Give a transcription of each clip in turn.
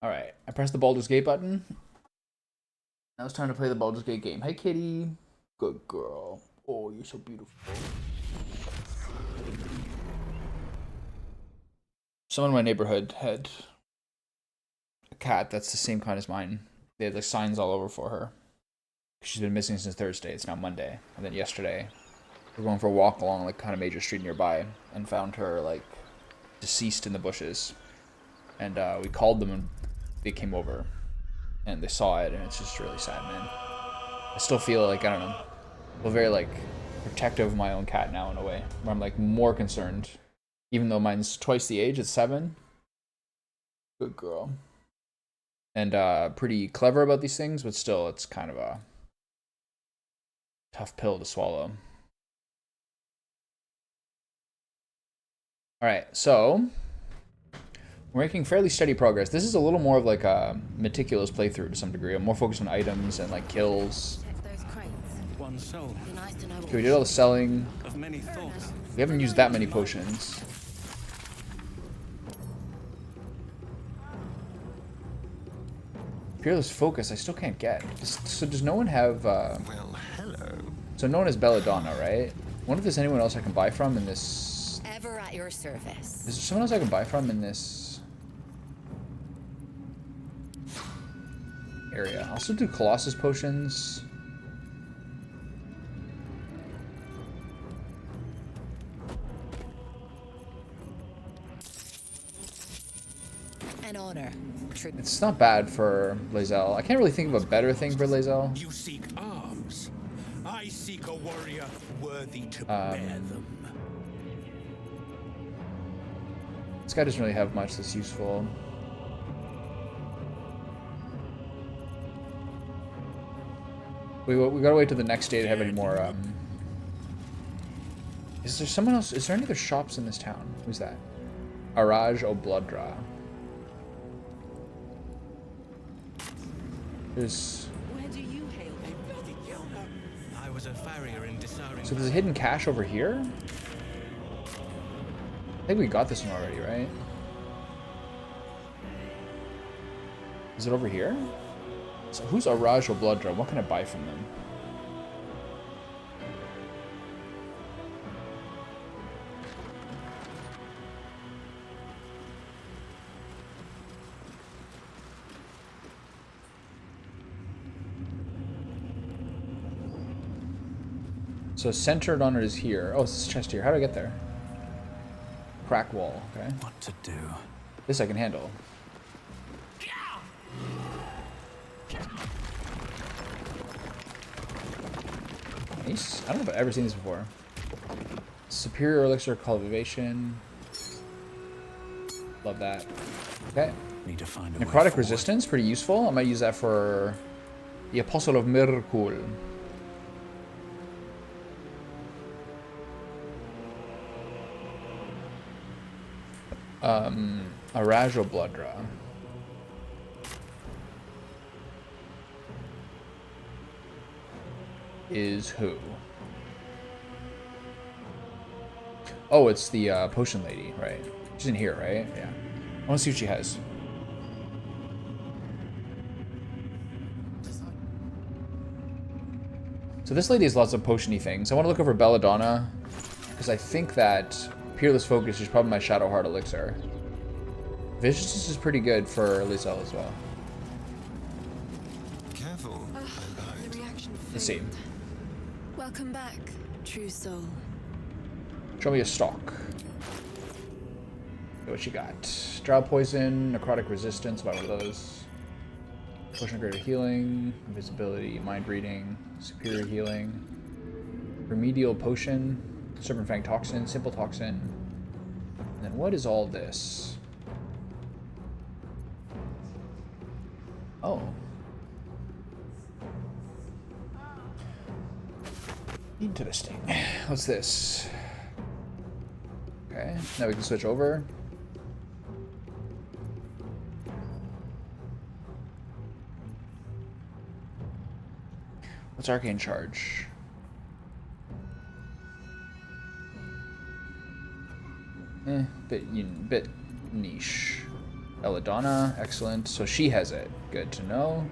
Alright, I pressed the Baldur's Gate button. Now it's time to play the Baldur's Gate game. Hey, kitty. Good girl. Oh, you're so beautiful. Someone in my neighborhood had a cat that's the same kind as mine. They had like signs all over for her. She's been missing since Thursday. It's now Monday. And then yesterday, we're going for a walk along like kind of major street nearby and found her like deceased in the bushes. And we called them and they came over and they saw it, and it's just really sad, man. I still feel like, I don't know, I feel very like protective of my own cat now in a way, where I'm like more concerned, even though mine's twice the age. It's 7. Good girl. And pretty clever about these things, but still, it's kind of a tough pill to swallow. All right, so we're making fairly steady progress. This is a little more of like a meticulous playthrough to some degree. I'm more focused on items and like kills. Okay, we did all the selling. We haven't used that many potions. Fearless Focus, I still can't get. So does no one have... well, hello. So no one has Belladonna, right? I wonder if there's anyone else I can buy from in this... Ever at your service. Is there someone else I can buy from in this area? I'll also do Colossus potions. An honor. It's not bad for Lae'zel. I can't really think of a better thing for Lae'zel. You seek arms. I seek a warrior worthy to bear them. This guy doesn't really have much that's useful. We gotta wait till the next day to have any more. Is there someone else? Is there any other shops in this town? Who's that? Araj Obludra. There's... Where do you hail? I was a farrier in Desaring. So there's a hidden cache over here? I think we got this one already, right? Is it over here? So who's Araj Obludra? What can I buy from them? So centered on it is here. Oh, it's this chest here. How do I get there? Crack wall. Okay. What to do? This I can handle. Nice. I don't know if I've ever seen this before. Superior elixir cultivation. Love that. Okay. Need to find a Necrotic resistance, pretty useful. I might use that for the Apostle of Miracle. Araj Obludra. Is who? Oh, it's the potion lady, right? She's in here, right? Yeah. I want to see what she has. So this lady has lots of potion-y things. I want to look over Belladonna, because I think that Peerless Focus is probably my Shadow Heart elixir. Viciousness is pretty good for Lae'zel as well. Careful. Let's see. Welcome back, true soul. Show me a stock. What you got? Drow poison, necrotic resistance, about one of those. Potion of greater healing, invisibility, mind reading, superior healing, remedial potion, serpent fang toxin, simple toxin. And then what is all this? Oh. Interesting. What's this? Okay, now we can switch over. What's Arcane Charge? Bit niche. Belladonna, excellent. So she has it. Good to know.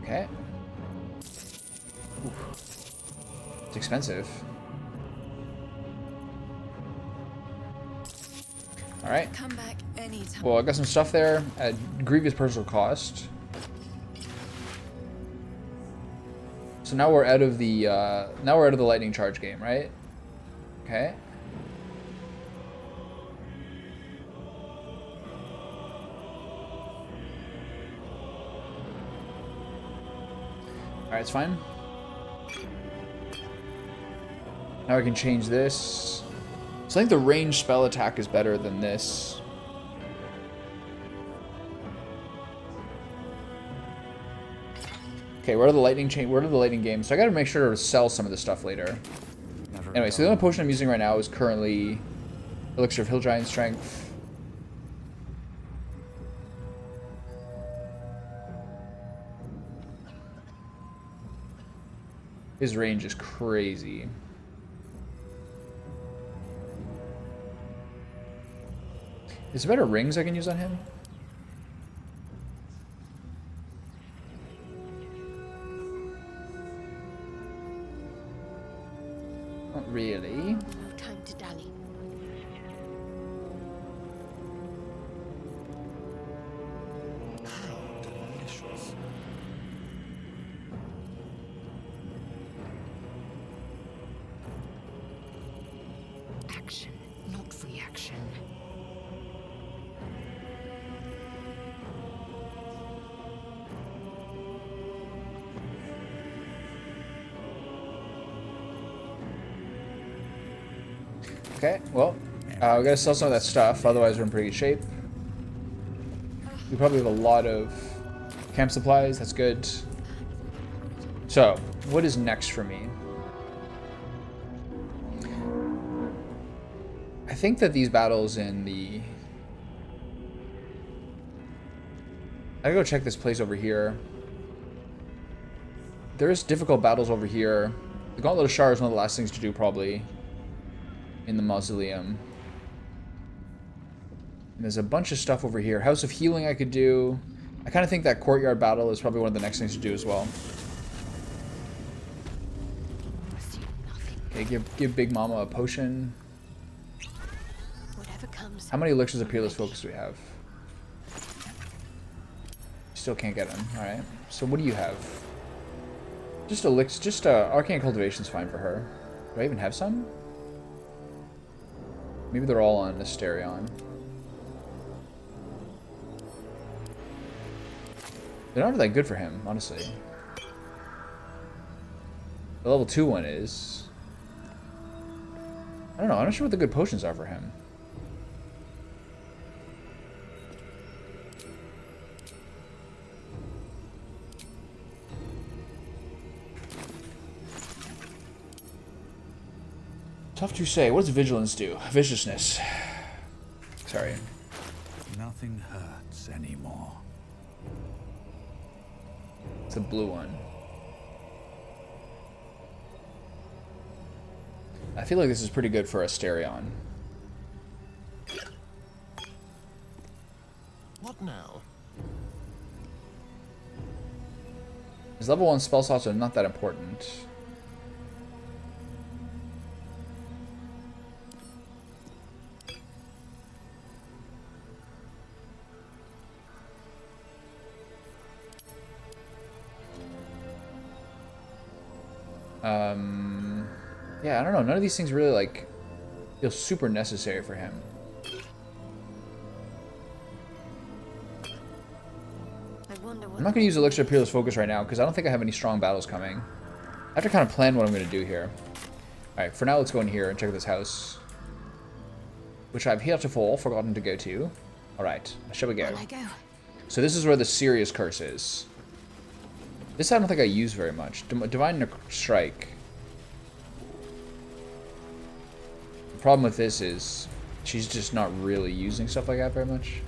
Okay. Oof. It's expensive. Alright. Come back anytime. Well, I got some stuff there at grievous personal cost. So now we're out of the lightning charge game, right? Okay. Alright, it's fine. Now I can change this. So I think the ranged spell attack is better than this. Okay, where are the lightning games? So I gotta make sure to sell some of the stuff later. Anyway, so the only potion I'm using right now is currently Elixir of Hill Giant Strength. His range is crazy. Is there better rings I can use on him? Not really. No time to dally. How delicious. Action, not reaction. Okay, well, we gotta sell some of that stuff, otherwise we're in pretty good shape. We probably have a lot of camp supplies, that's good. So, what is next for me? I think that these battles in the... I gotta go check this place over here. There's difficult battles over here. The Gauntlet of Shar is one of the last things to do, probably, in the mausoleum. And there's a bunch of stuff over here. House of Healing I could do. I kind of think that courtyard battle is probably one of the next things to do as well. Okay, give Big Mama a potion. Whatever comes. How many elixirs of Peerless Focus do we have? Still can't get them. All right. So what do you have? Just elixir. Just Arcane Cultivation's fine for her. Do I even have some? Maybe they're all on Asterion. They're not that good for him, honestly. The level 2 one is... I don't know, I'm not sure what the good potions are for him. Tough to say. What does Vigilance do? Viciousness. Sorry. Nothing hurts anymore. It's the blue one. I feel like this is pretty good for Asterion. What now? His level 1 spell slots are not that important. Yeah, I don't know. None of these things really, like, feel super necessary for him. I'm not going to use Elixir of Peerless Focus right now, because I don't think I have any strong battles coming. I have to kind of plan what I'm going to do here. Alright, for now, let's go in here and check this house. Which I've heretofore forgotten to go to. Alright, shall we go? So this is where the serious curse is. This I don't think I use very much. Divine Strike. The problem with this is she's just not really using stuff like that very much.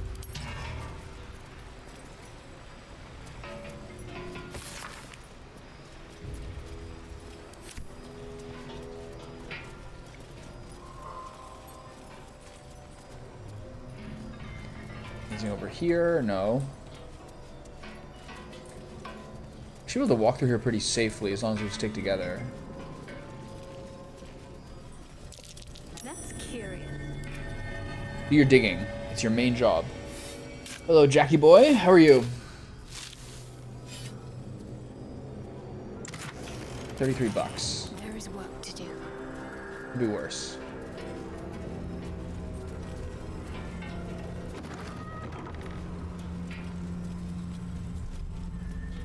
over here? No. Should be able to walk through here pretty safely as long as we stick together. That's curious. Do your digging. It's your main job. Hello, Jackie boy. How are you? 33 bucks. There is work to do. Could be worse.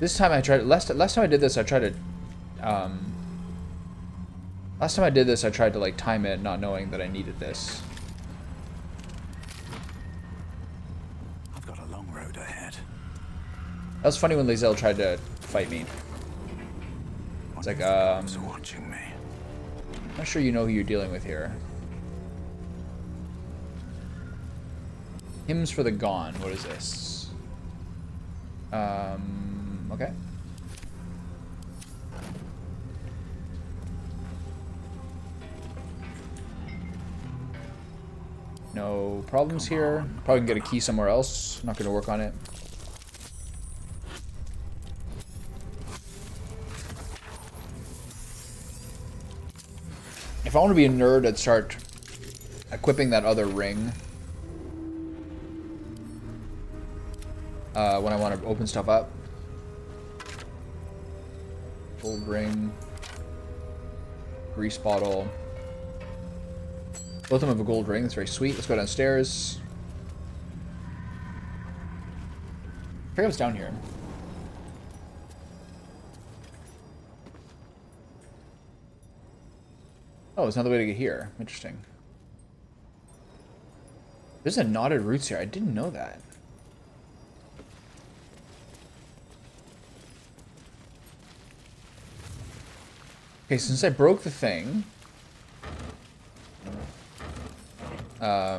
This time I tried. Last time I did this, I tried to. Last time I did this, I tried to like time it, not knowing that I needed this. I've got a long road ahead. That was funny when Lae'zel tried to fight me. It's like, watching me. I'm not sure you know who you're dealing with here. Hymns for the Gone. What is this? Okay. No problems here. Probably can get a key somewhere else. Not going to work on it. If I want to be a nerd, I'd start equipping that other ring. When I want to open stuff up. Gold ring. Grease bottle. Both of them have a gold ring. That's very sweet. Let's go downstairs. I forget what's down here. Oh, there's another way to get here. Interesting. There's a knotted roots here. I didn't know that. Okay, since I broke the thing, I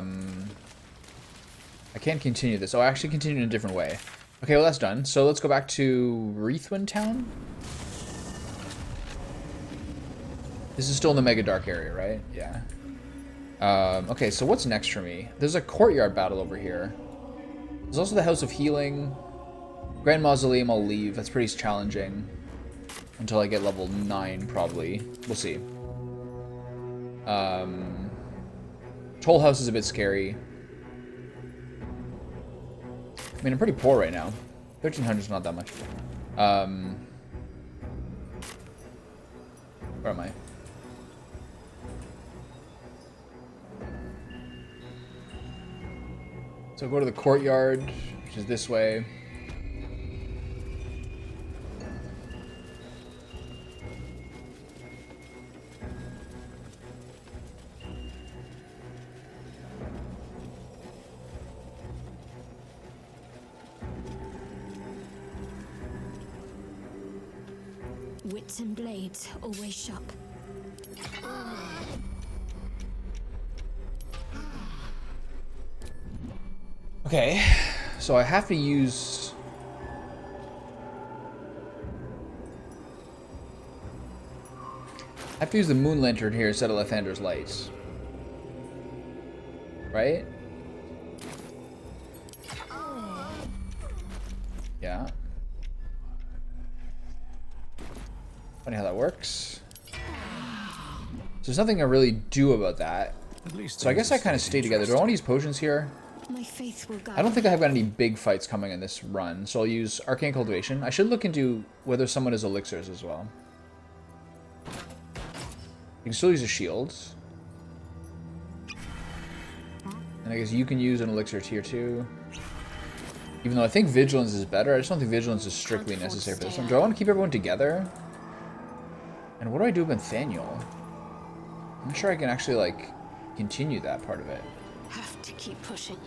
can't continue this. Oh, I actually continued in a different way. Okay, well that's done. So let's go back to Reithwin Town. This is still in the Mega Dark area, right? Yeah. Okay, so what's next for me? There's a courtyard battle over here. There's also the House of Healing. Grand Mausoleum I'll leave. That's pretty challenging. Until I get level 9, probably. We'll see. Toll House is a bit scary. I mean, I'm pretty poor right now. 1,300 is not that much. Where am I? So go to the courtyard, which is this way. Wits and blades always sharp. Okay, so I have to use... I have to use the moon lantern here instead of Lathander's lights. Right? Yeah. Funny how that works. So there's nothing I really do about that. So I guess I kind of stay together. Do I want to use potions here? My faith will guide. I don't think I have got any big fights coming in this run, so I'll use Arcane Cultivation. I should look into whether someone has elixirs as well. You can still use a shield. And I guess you can use an elixir tier 2. Even though I think Vigilance is better, I just don't think Vigilance is strictly necessary for this one. Do I want to keep everyone together? And what do I do with Nathaniel? I'm not sure I can actually, like, continue that part of it. Have to keep pushing.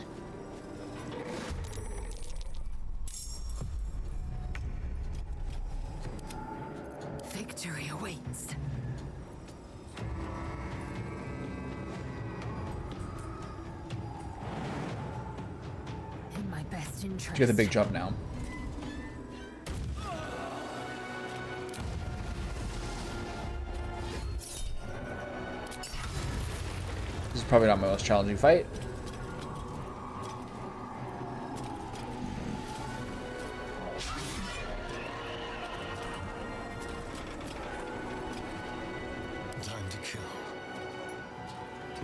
Victory awaits. In my best interest. You get the big jump now. This is probably not my most challenging fight.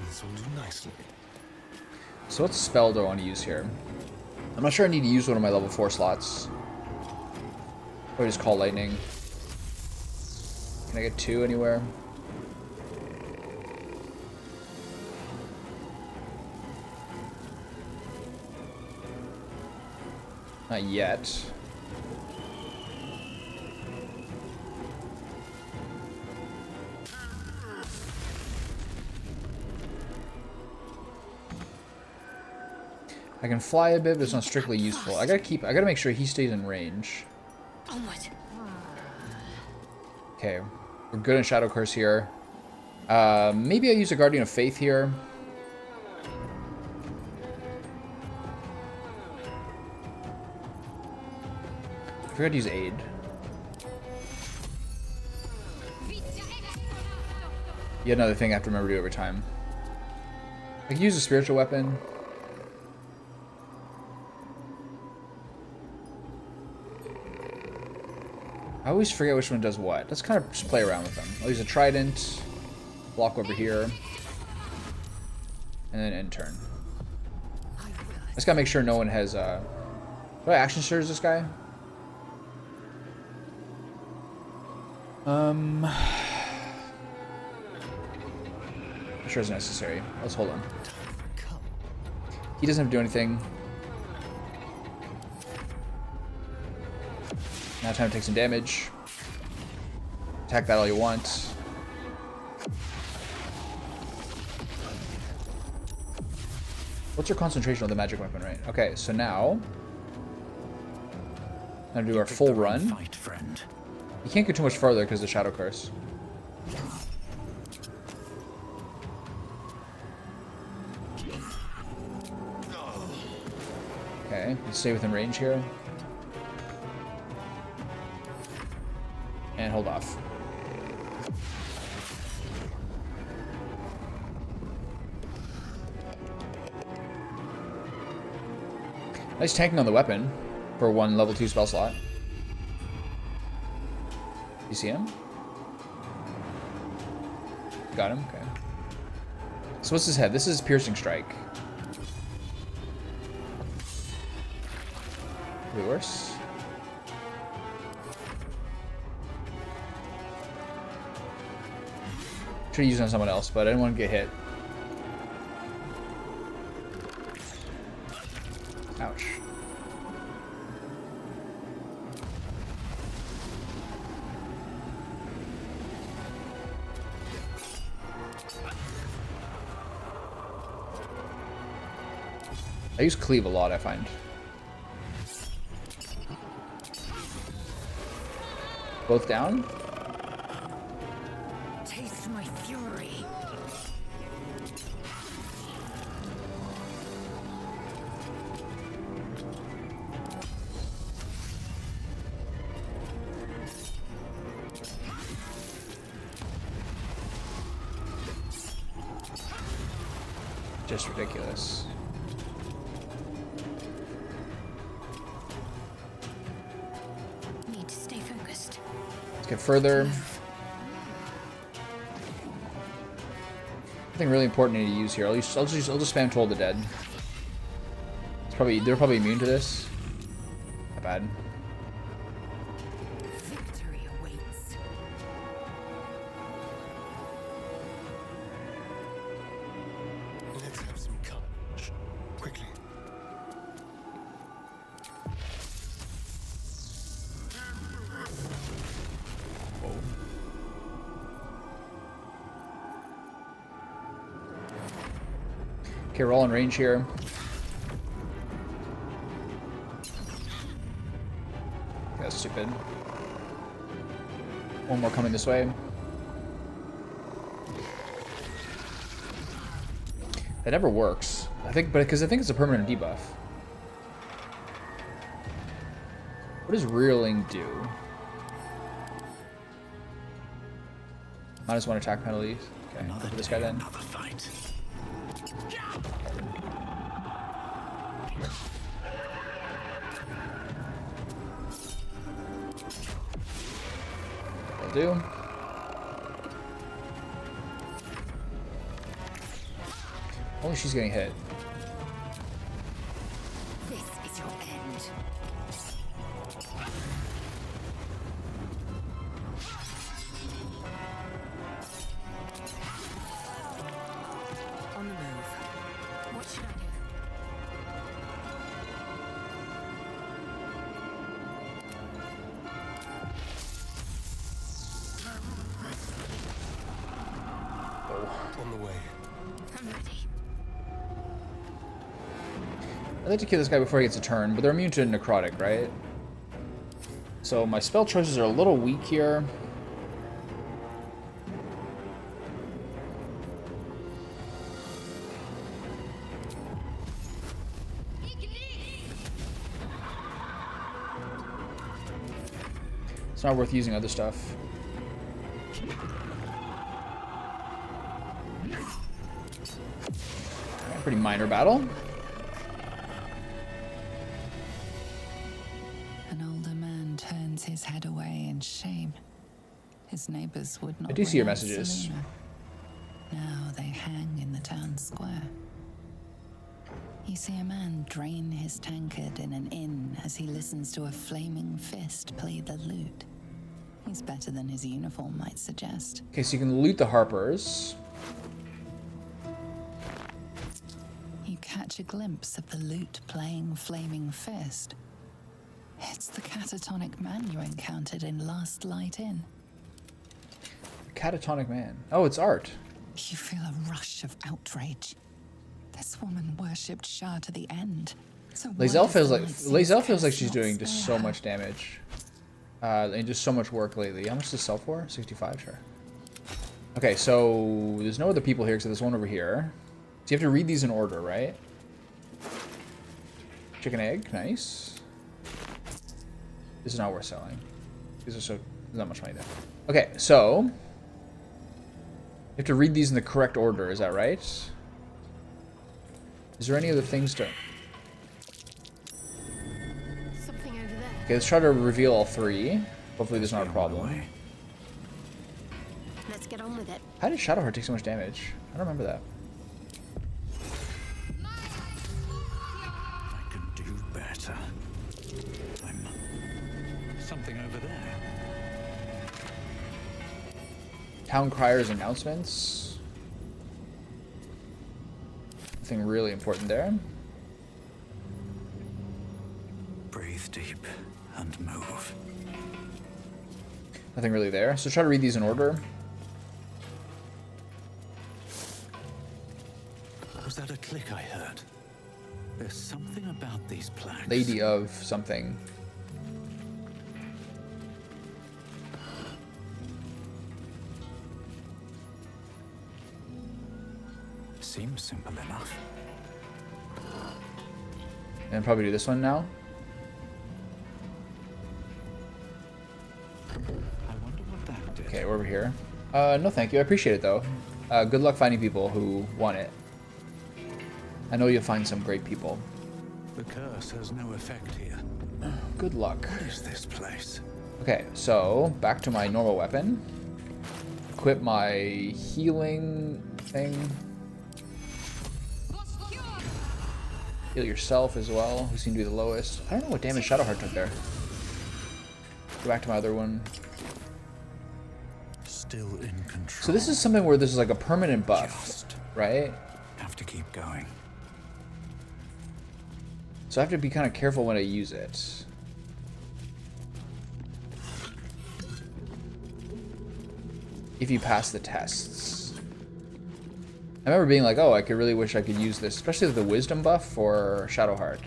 This will do nicely. So what spell do I want to use here? I'm not sure I need to use one of my level 4 slots. Or just call lightning. Can I get 2 anywhere? Not yet. I can fly a bit, but it's not strictly useful. I gotta make sure he stays in range. Onward. Okay, we're good in Shadow Curse here. Maybe I use a Guardian of Faith here. I forgot to use Aid. Yet another thing I have to remember to do over time. I can use a spiritual weapon. I always forget which one does what. Let's kind of just play around with them. I'll use a trident, block over here, and then end turn. I just gotta make sure no one has, what action surge this guy? Not sure it's necessary. Let's hold on. He doesn't have to do anything. Now time to take some damage. Attack that all you want. What's your concentration on the magic weapon, right? Okay, so now I'm gonna do our full run. Fight, friend. You can't go too much further because of the Shadow Curse. Okay, let's stay within range here. And hold off. Nice tanking on the weapon for one level 2 spell slot. You see him? Got him? Okay. So what's his head? This is Piercing Strike. Could be worse. Should have used it on someone else, but I didn't want to get hit. Ouch. I use cleave a lot, I find. Both down? Taste my fury. Just ridiculous. Need to stay focused. Let's get further. Nothing really important I need to use here. I'll just spam Toll the Dead. They're probably immune to this. Not bad. Victory awaits. Let's have some courage. Quickly. Okay, we're all in range here. That's stupid. One more coming this way. That never works. I think, because I think it's a permanent debuff. What does Reeling do? -1 attack penalties. Okay, Another for this guy then. Another fight. Will do. Only she's getting hit. This is your end. On the move. What should I do? On the way. I'm ready. I'd like to kill this guy before he gets a turn, but they're immune to necrotic, right? So my spell choices are a little weak here. It's not worth using other stuff. Pretty minor battle. An older man turns his head away in shame. His neighbors would not. I do see your renounce messages. Selena. Now they hang in the town square. You see a man drain his tankard in an inn as he listens to a flaming fist play the lute. He's better than his uniform might suggest. Okay, so you can loot the Harpers. You catch a glimpse of the lute playing flaming fist. It's the catatonic man you encountered in Last Light Inn. Catatonic man. Oh, it's art. You feel a rush of outrage. This woman worshipped Shah to the end. So Lae'zel feels like she's doing just so much damage. And just so much work lately. How much does this sell for? 65, sure. Okay, so there's no other people here except this one over here. So you have to read these in order, right? Chicken egg, nice. This is not worth selling. These are so, there's not much money there. Okay, so you have to read these in the correct order, is that right? Is there any other things to... Something over there. Okay, let's try to reveal all three. Hopefully there's not a problem. Let's get on with it. How did Shadowheart take so much damage? I don't remember that. I can do better. Something over there. Town Crier's announcements. Nothing really important there. Breathe deep and move. Nothing really there. So try to read these in order. Was that a click I heard? There's something about these plaques. Lady of something. Seems simple enough. And probably do this one now. I wonder what that did. Okay, we're over here. No thank you. I appreciate it though. Good luck finding people who want it. I know you'll find some great people. The curse has no effect here. Good luck. What is this place? Okay, so back to my normal weapon. Equip my healing thing. Heal yourself as well, who seem to be the lowest. I don't know what damage Shadowheart took there. Go back to my other one. Still in control. So this is something where this is like a permanent buff, right? Have to keep going. So I have to be kind of careful when I use it. If you pass the tests. I remember being like, oh, I could really wish I could use this, especially the wisdom buff for Shadowheart.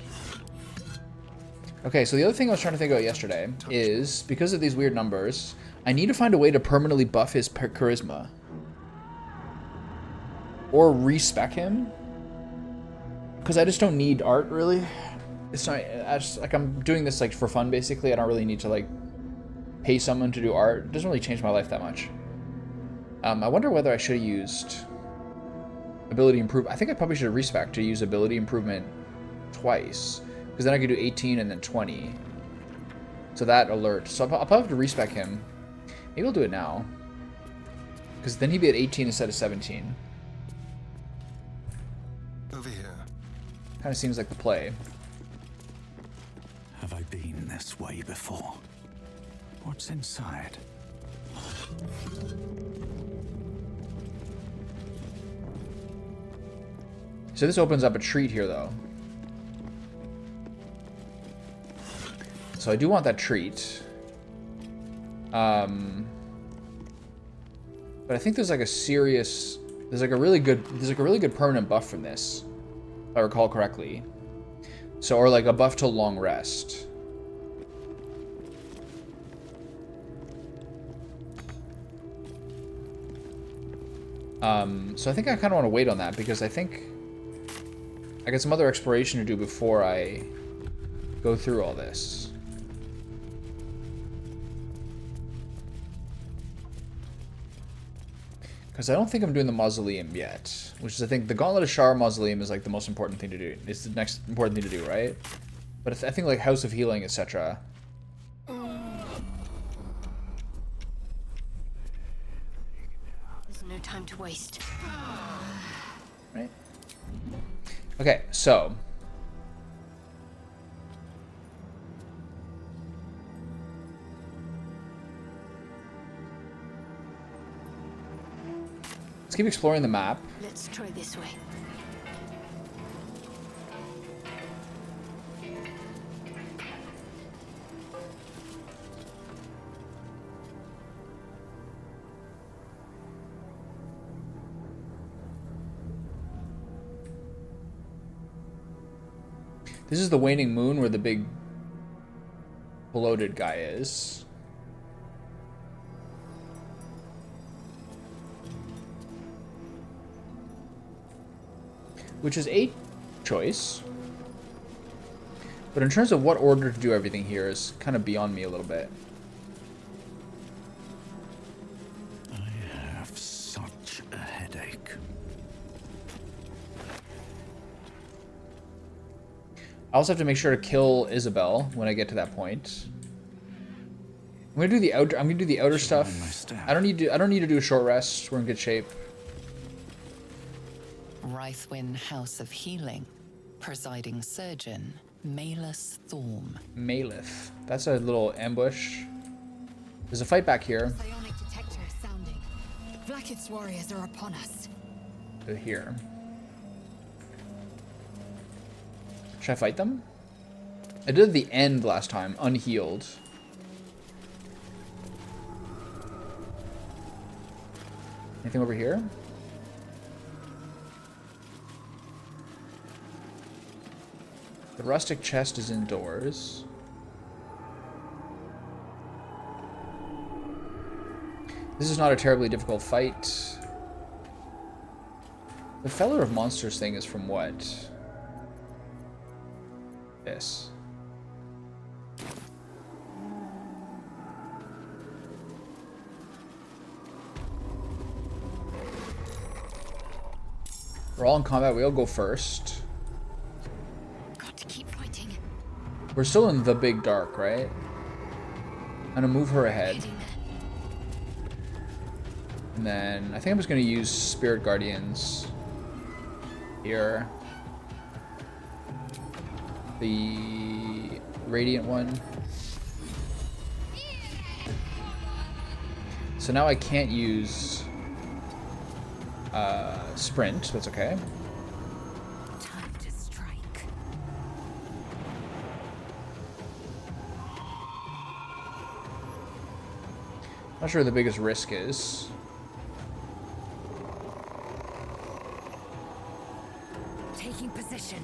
Okay, so the other thing I was trying to think about yesterday is, because of these weird numbers, I need to find a way to permanently buff his charisma. Or respec him. Because I just don't need art, really. It's not, like, I'm doing this, like, for fun, basically. I don't really need to, like, pay someone to do art. It doesn't really change my life that much. I wonder whether I should have used ability improvement. I think I probably should have respec to use ability improvement twice. Because then I could do 18 and then 20. So that alert. So I'll probably have to respec him. Maybe I'll do it now. Because then he'd be at 18 instead of 17. Kind of seems like the play. Have I been this way before? What's inside? So this opens up a treat here, though. So I do want that treat. But I think there's like a serious, there's like a really good permanent buff from this, if I recall correctly. So, or like a buff to long rest. So I think I kind of want to wait on that because I think I got some other exploration to do before I go through all this. Because I don't think I'm doing the mausoleum yet, which is, I think, the Gauntlet of Shar mausoleum is like the most important thing to do. It's the next important thing to do, right? But I think like House of Healing, etc. There's no time to waste. Right? Okay, so let's keep exploring the map. Let's try this way. This is the waning moon where the big bloated guy is. Which is a choice. But in terms of what order to do everything here is kind of beyond me a little bit. I have such a headache. I also have to make sure to kill Isabel when I get to that point. I'm gonna do the outer stuff. I don't need to do a short rest. We're in good shape. Rythwin House of Healing. Presiding surgeon, Malus Thorm. Malith. That's a little ambush. There's a fight back here. Psionic detector sounding. Blackett's warriors are upon us. Here. Should I fight them? I did the end last time, unhealed. Anything over here? The rustic chest is indoors. This is not a terribly difficult fight. The Feller of Monsters thing is from what? This. We're all in combat. We all go first. Got to keep fighting. We're still in the big dark, right? I'm gonna move her ahead. Heading there. And then I think I'm just gonna use Spirit Guardians here. The Radiant one. So now I can't use Sprint, that's okay. Time to strike. Not sure what the biggest risk is. Taking position.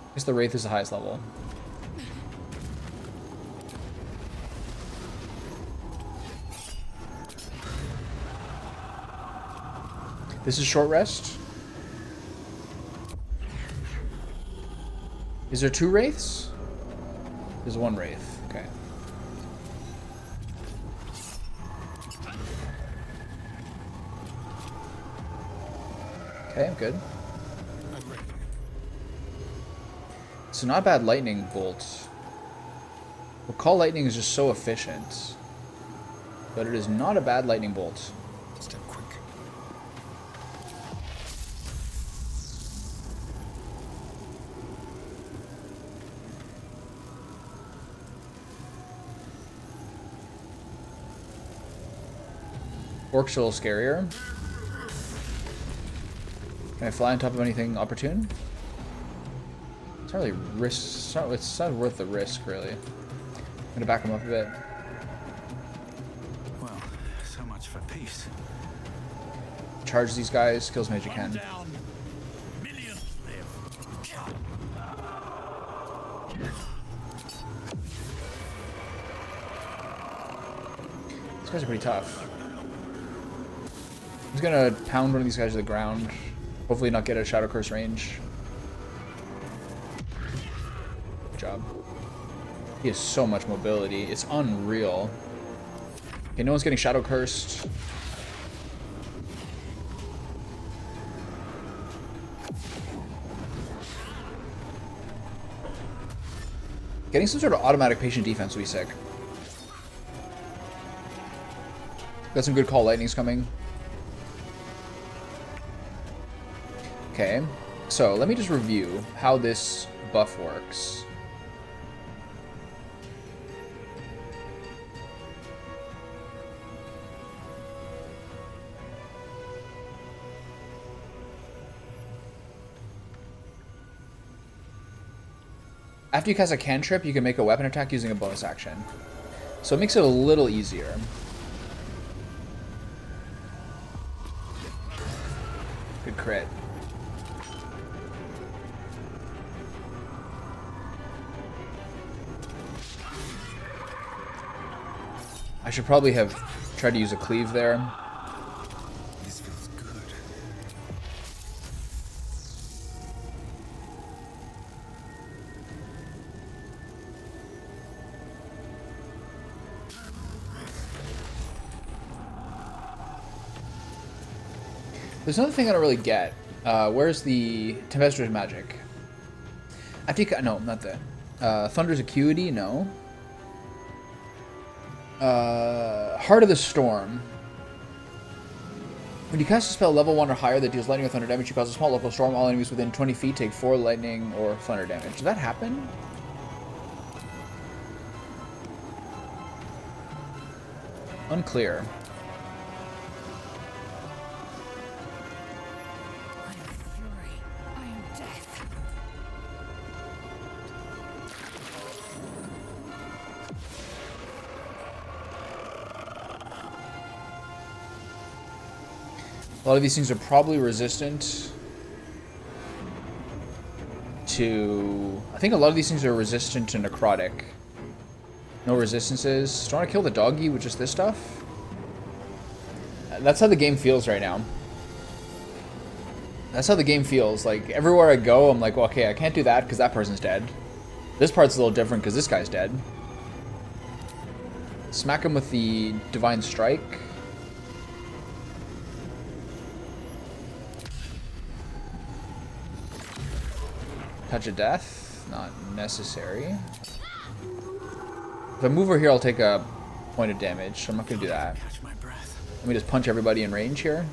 I guess the Wraith is the highest level. This is short rest. Is there 2 Wraiths? There's 1 Wraith. Okay. Okay, I'm good. So not bad lightning bolt. Well, Call Lightning is just so efficient. But it is not a bad lightning bolt. Step Orc's a little scarier. Can I fly on top of anything opportune? It's not really risk. It's not worth the risk, really. I'm gonna back him up a bit. Well, so much for peace. Charge these guys, kill as many as you can. Down. Millions live. These guys are pretty tough. I'm just gonna pound one of these guys to the ground. Hopefully not get a Shadow Curse range. Good job. He has so much mobility. It's unreal. Okay, no one's getting Shadow Cursed. Getting some sort of automatic patient defense would be sick. Got some good call lightnings coming. Okay, so let me just review how this buff works. After you cast a cantrip, you can make a weapon attack using a bonus action. So it makes it a little easier. Good crit. I should probably have tried to use a cleave there. This feels good. There's another thing I don't really get. Where's the Tempestuous Magic? After you no, not that. Thunder's Acuity, no. Heart of the Storm. When you cast a spell level 1 or higher that deals lightning or thunder damage, you cause a small local storm. All enemies within 20 feet take 4 lightning or thunder damage. Did that happen? Unclear. I am fury. I am death. A lot of these things are probably resistant to... I think a lot of these things are resistant to necrotic. No resistances. Do you want to kill the doggy with just this stuff? That's how the game feels right now. That's how the game feels. Like, everywhere I go, I'm like, well, okay, I can't do that because that person's dead. This part's a little different because this guy's dead. Smack him with the Divine Strike. Touch of Death, not necessary. If I move over here, I'll take a point of damage, so I'm not gonna do that. Catch my breath. Let me just punch everybody in range here.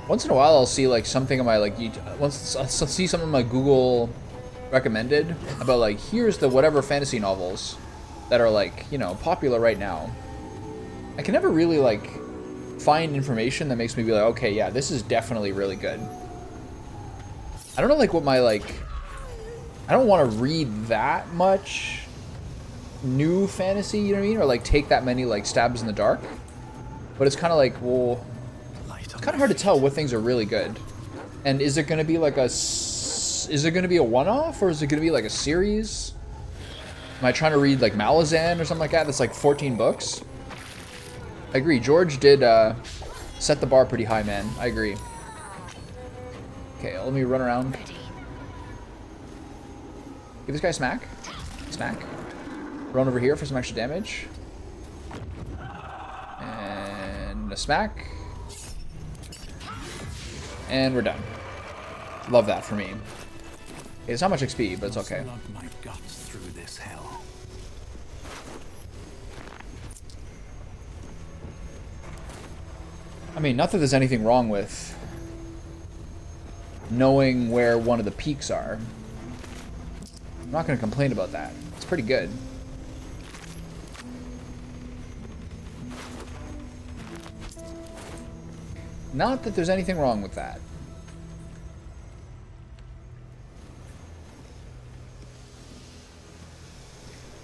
Once in a while, I'll see like something on my like once I'll see something on my Google recommended about like here's the whatever fantasy novels that are like, you know, popular right now. I can never really like find information that makes me be like, okay, yeah, this is definitely really good. I don't know like what my like I don't want to read that much new fantasy, you know what I mean, or like take that many like stabs in the dark. But it's kind of like, well, it's kind of hard to tell what things are really good. And is it going to be like is it going to be a one-off, or is it going to be like a series? Am I trying to read like Malazan or something like that? That's like 14 books. I agree. George did set the bar pretty high, man. I agree. Okay, let me run around. Give this guy a smack. Smack. Run over here for some extra damage. And a smack. And we're done. Love that for me. Okay, it's not much XP, but it's okay. Slug my guts through this hell. I mean, not that there's anything wrong with knowing where one of the peaks are. I'm not going to complain about that. It's pretty good. Not that there's anything wrong with that.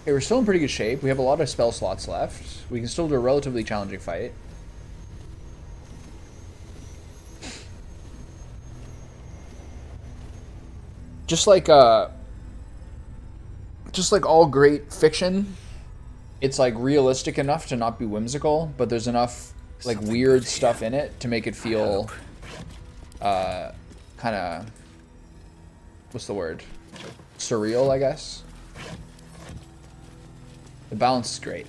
Okay, we're still in pretty good shape. We have a lot of spell slots left. We can still do a relatively challenging fight. Just like all great fiction, it's like realistic enough to not be whimsical, but there's enough like weird stuff in it to make it feel kind of, what's the word? Surreal, I guess. The balance is great.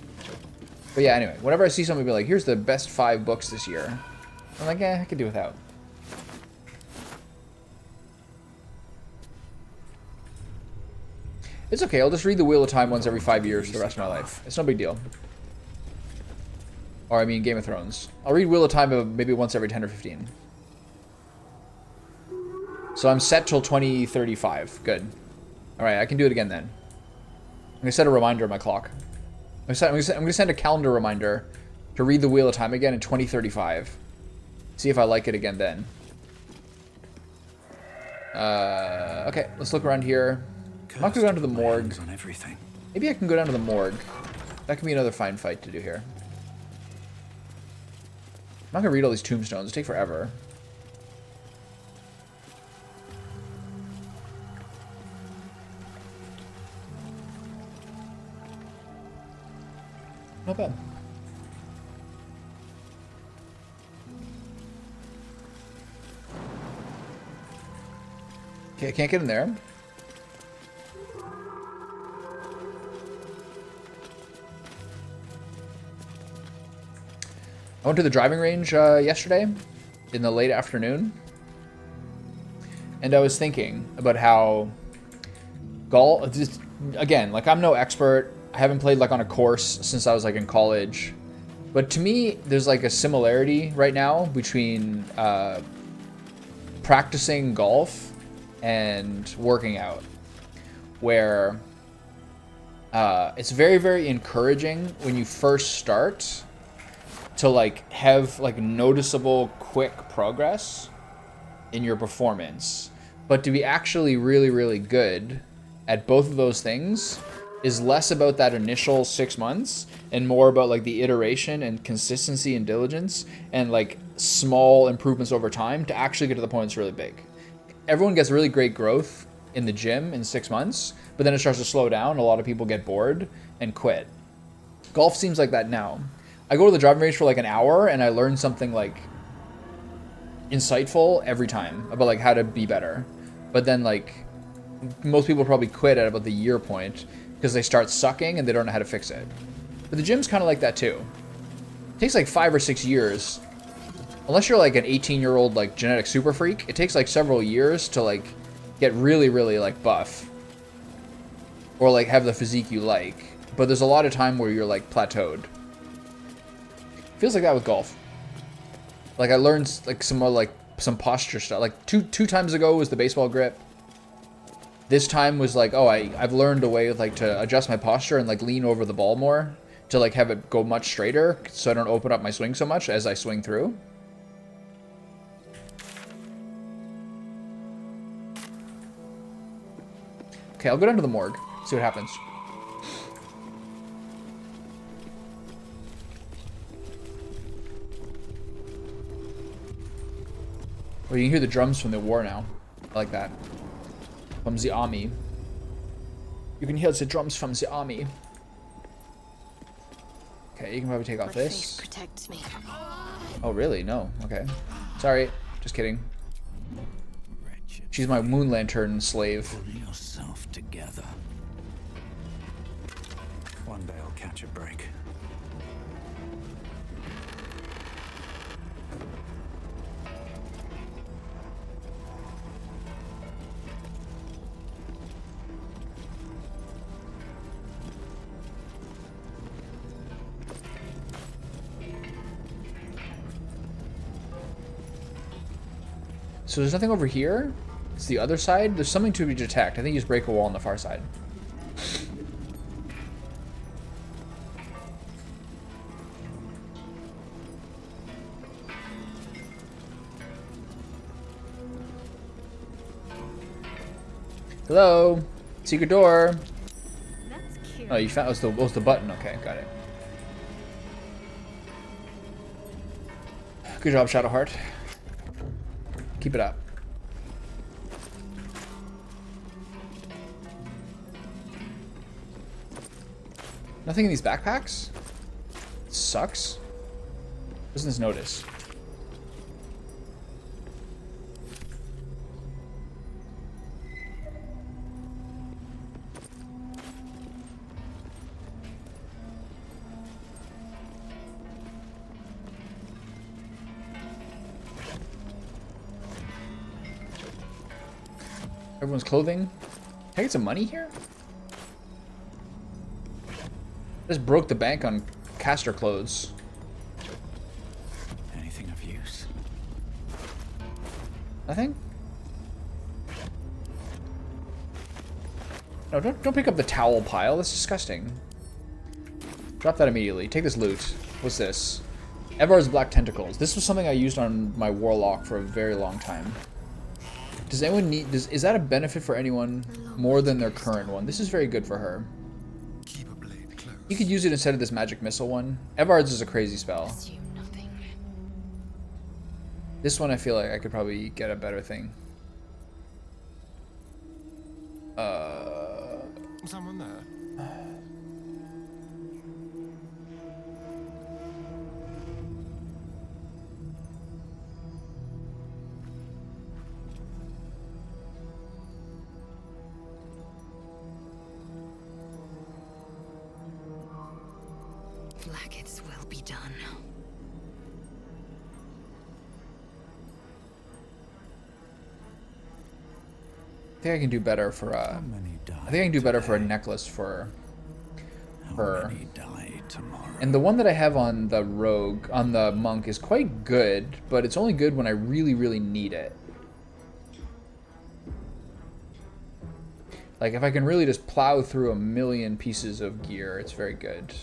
But yeah, anyway, whenever I see somebody be like, here's the best 5 books this year, I'm like, I could do without. It's okay, I'll just read the Wheel of Time once every 5 years for the rest of my life. It's no big deal. Or I mean Game of Thrones. I'll read Wheel of Time maybe once every 10 or 15. So I'm set till 2035. Good. Alright, I can do it again then. I'm going to set a reminder on my clock. I'm going to send a calendar reminder to read the Wheel of Time again in 2035. See if I like it again then. Okay, let's look around here. I'm not going to go down to the morgue. On everything. Maybe I can go down to the morgue. That can be another fine fight to do here. I'm not going to read all these tombstones. It'll take forever. Not bad. Okay, I can't get in there. I went to the driving range yesterday in the late afternoon. And I was thinking about how golf, again, like I'm no expert. I haven't played like on a course since I was like in college. But to me, there's like a similarity right now between practicing golf and working out, where it's very, very encouraging when you first start to like have like noticeable quick progress in your performance. But to be actually really, really good at both of those things is less about that initial 6 months and more about like the iteration and consistency and diligence and like small improvements over time to actually get to the point that's really big. Everyone gets really great growth in the gym in 6 months, but then it starts to slow down. A lot of people get bored and quit. Golf seems like that now. I go to the driving range for like an hour and I learn something like insightful every time about like how to be better. But then like most people probably quit at about the year point because they start sucking and they don't know how to fix it. But the gym's kind of like that too. It takes like 5 or 6 years. Unless you're like an 18-year-old like genetic super freak, it takes like several years to like get really, really like buff. Or like have the physique you like. But there's a lot of time where you're like plateaued. Feels like that with golf. Like I learned like some more like some posture stuff. Like two times ago was the baseball grip. This time was like, oh, I've learned a way like to adjust my posture and like lean over the ball more to like have it go much straighter so I don't open up my swing so much as I swing through. Okay, I'll go down to the morgue, see what happens. Oh, you can hear the drums from the war now. I like that. From the army. You can hear the drums from the army. Okay, you can probably take off My this. face protects me. Oh, really? No. Okay. Sorry. Just kidding. Wretched. She's my moon lantern slave. Pull yourself together. One day I'll catch a break. So there's nothing over here? It's the other side? There's something to detect. I think you just break a wall on the far side. Hello? Secret door. That's cute. Oh, you found it was the button. Okay, got it. Good job, Shadowheart. Keep it up. Nothing in these backpacks? It sucks. Business notice. Everyone's clothing. Can I get some money here? Just broke the bank on caster clothes. Anything of use? Nothing? No, don't pick up the towel pile. That's disgusting. Drop that immediately. Take this loot. What's this? Evar's Black Tentacles. This was something I used on my Warlock for a very long time. Does anyone need... is that a benefit for anyone more than their current one? This is very good for her. Keep a blade close. You could use it instead of this magic missile one. Evard's is a crazy spell. Assume nothing. This one I feel like I could probably get a better thing. Someone there? Blackets will be done. I think I can do better for How many die I think I can do better for a today? necklace for How her. many die tomorrow? And the one that I have on the rogue, on the monk, is quite good, but it's only good when I really, really need it. Like, if I can really just plow through a million pieces of gear, it's very good.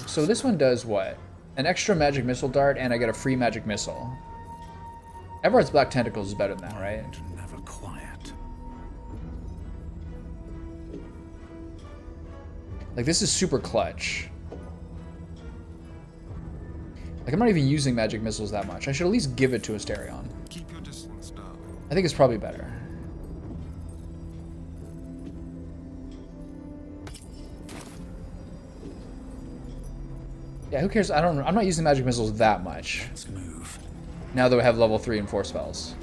So this one does what? An extra magic missile dart, and I get a free magic missile. Everard's Black Tentacles is better than that, right? Mind never quiet. Like, this is super clutch. Like, I'm not even using magic missiles that much. I should at least give it to Asterion. Keep your distance, darling. I think it's probably better. Yeah, who cares? I'm not using magic missiles that much. Let's move. Now that we have level 3 and 4 spells.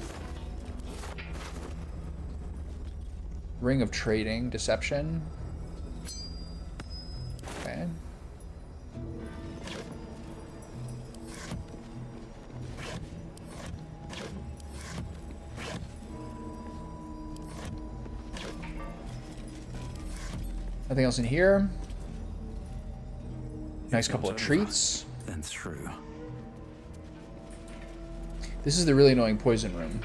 Ring of Trading, Deception. Okay. Nothing else in here. Nice couple of treats. Then through. This is the really annoying poison room.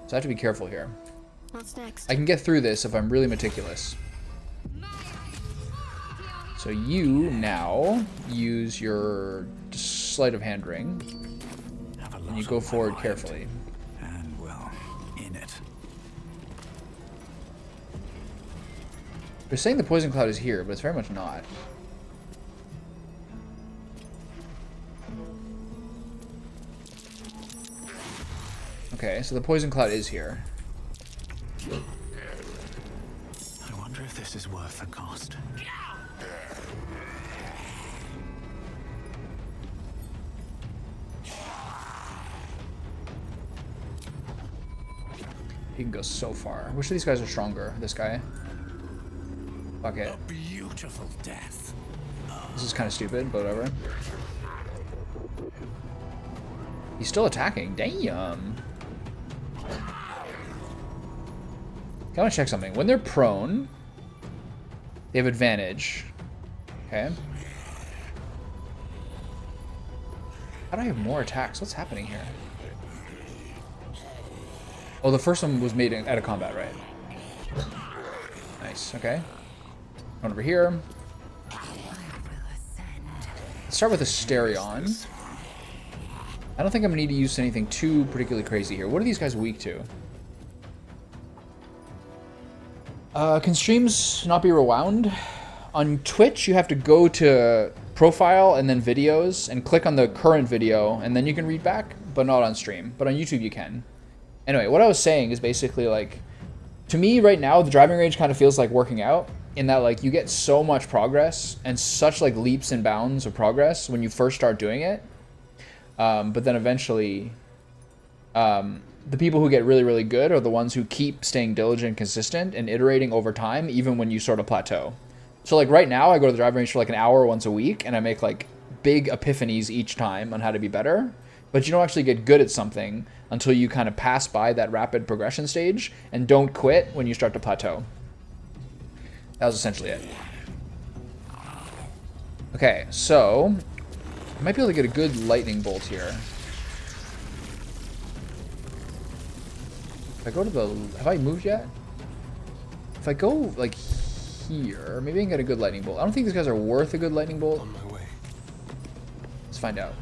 So I have to be careful here. What's next? I can get through this if I'm really meticulous. So you now use your sleight of hand ring, Have a and you lot go on my forward mind. carefully. And, well, in it. They're saying the poison cloud is here, but it's very much not. Okay, so the poison cloud is here. I wonder if this is worth the cost. He can go so far. Which of these guys are stronger? This guy? Fuck it. A beautiful death. This is kind of stupid, but whatever. He's still attacking. Damn. I want to check something. When they're prone, they have advantage. Okay. How do I have more attacks? What's happening here? Oh, the first one was made out of combat, right? Nice. Okay. Going over here. Let's start with Asterion. I don't think I'm gonna need to use anything too particularly crazy here. What are these guys weak to? Can streams not be rewound? On Twitch, you have to go to profile and then videos and click on the current video, and then you can read back, but not on stream. But on YouTube, you can. Anyway, what I was saying is basically like, to me right now, the driving range kind of feels like working out in that like you get so much progress and such like leaps and bounds of progress when you first start doing it. But then eventually, the people who get really, really good are the ones who keep staying diligent and consistent and iterating over time, even when you sort of plateau. So like right now, I go to the driving range for like an hour once a week, and I make like big epiphanies each time on how to be better. But you don't actually get good at something until you kind of pass by that rapid progression stage and don't quit when you start to plateau. That was essentially it. Okay, so I might be able to get a good lightning bolt here. If I go to the... Have I moved yet? If I go, like, here, maybe I can get a good lightning bolt. I don't think these guys are worth a good lightning bolt. On my way. Let's find out.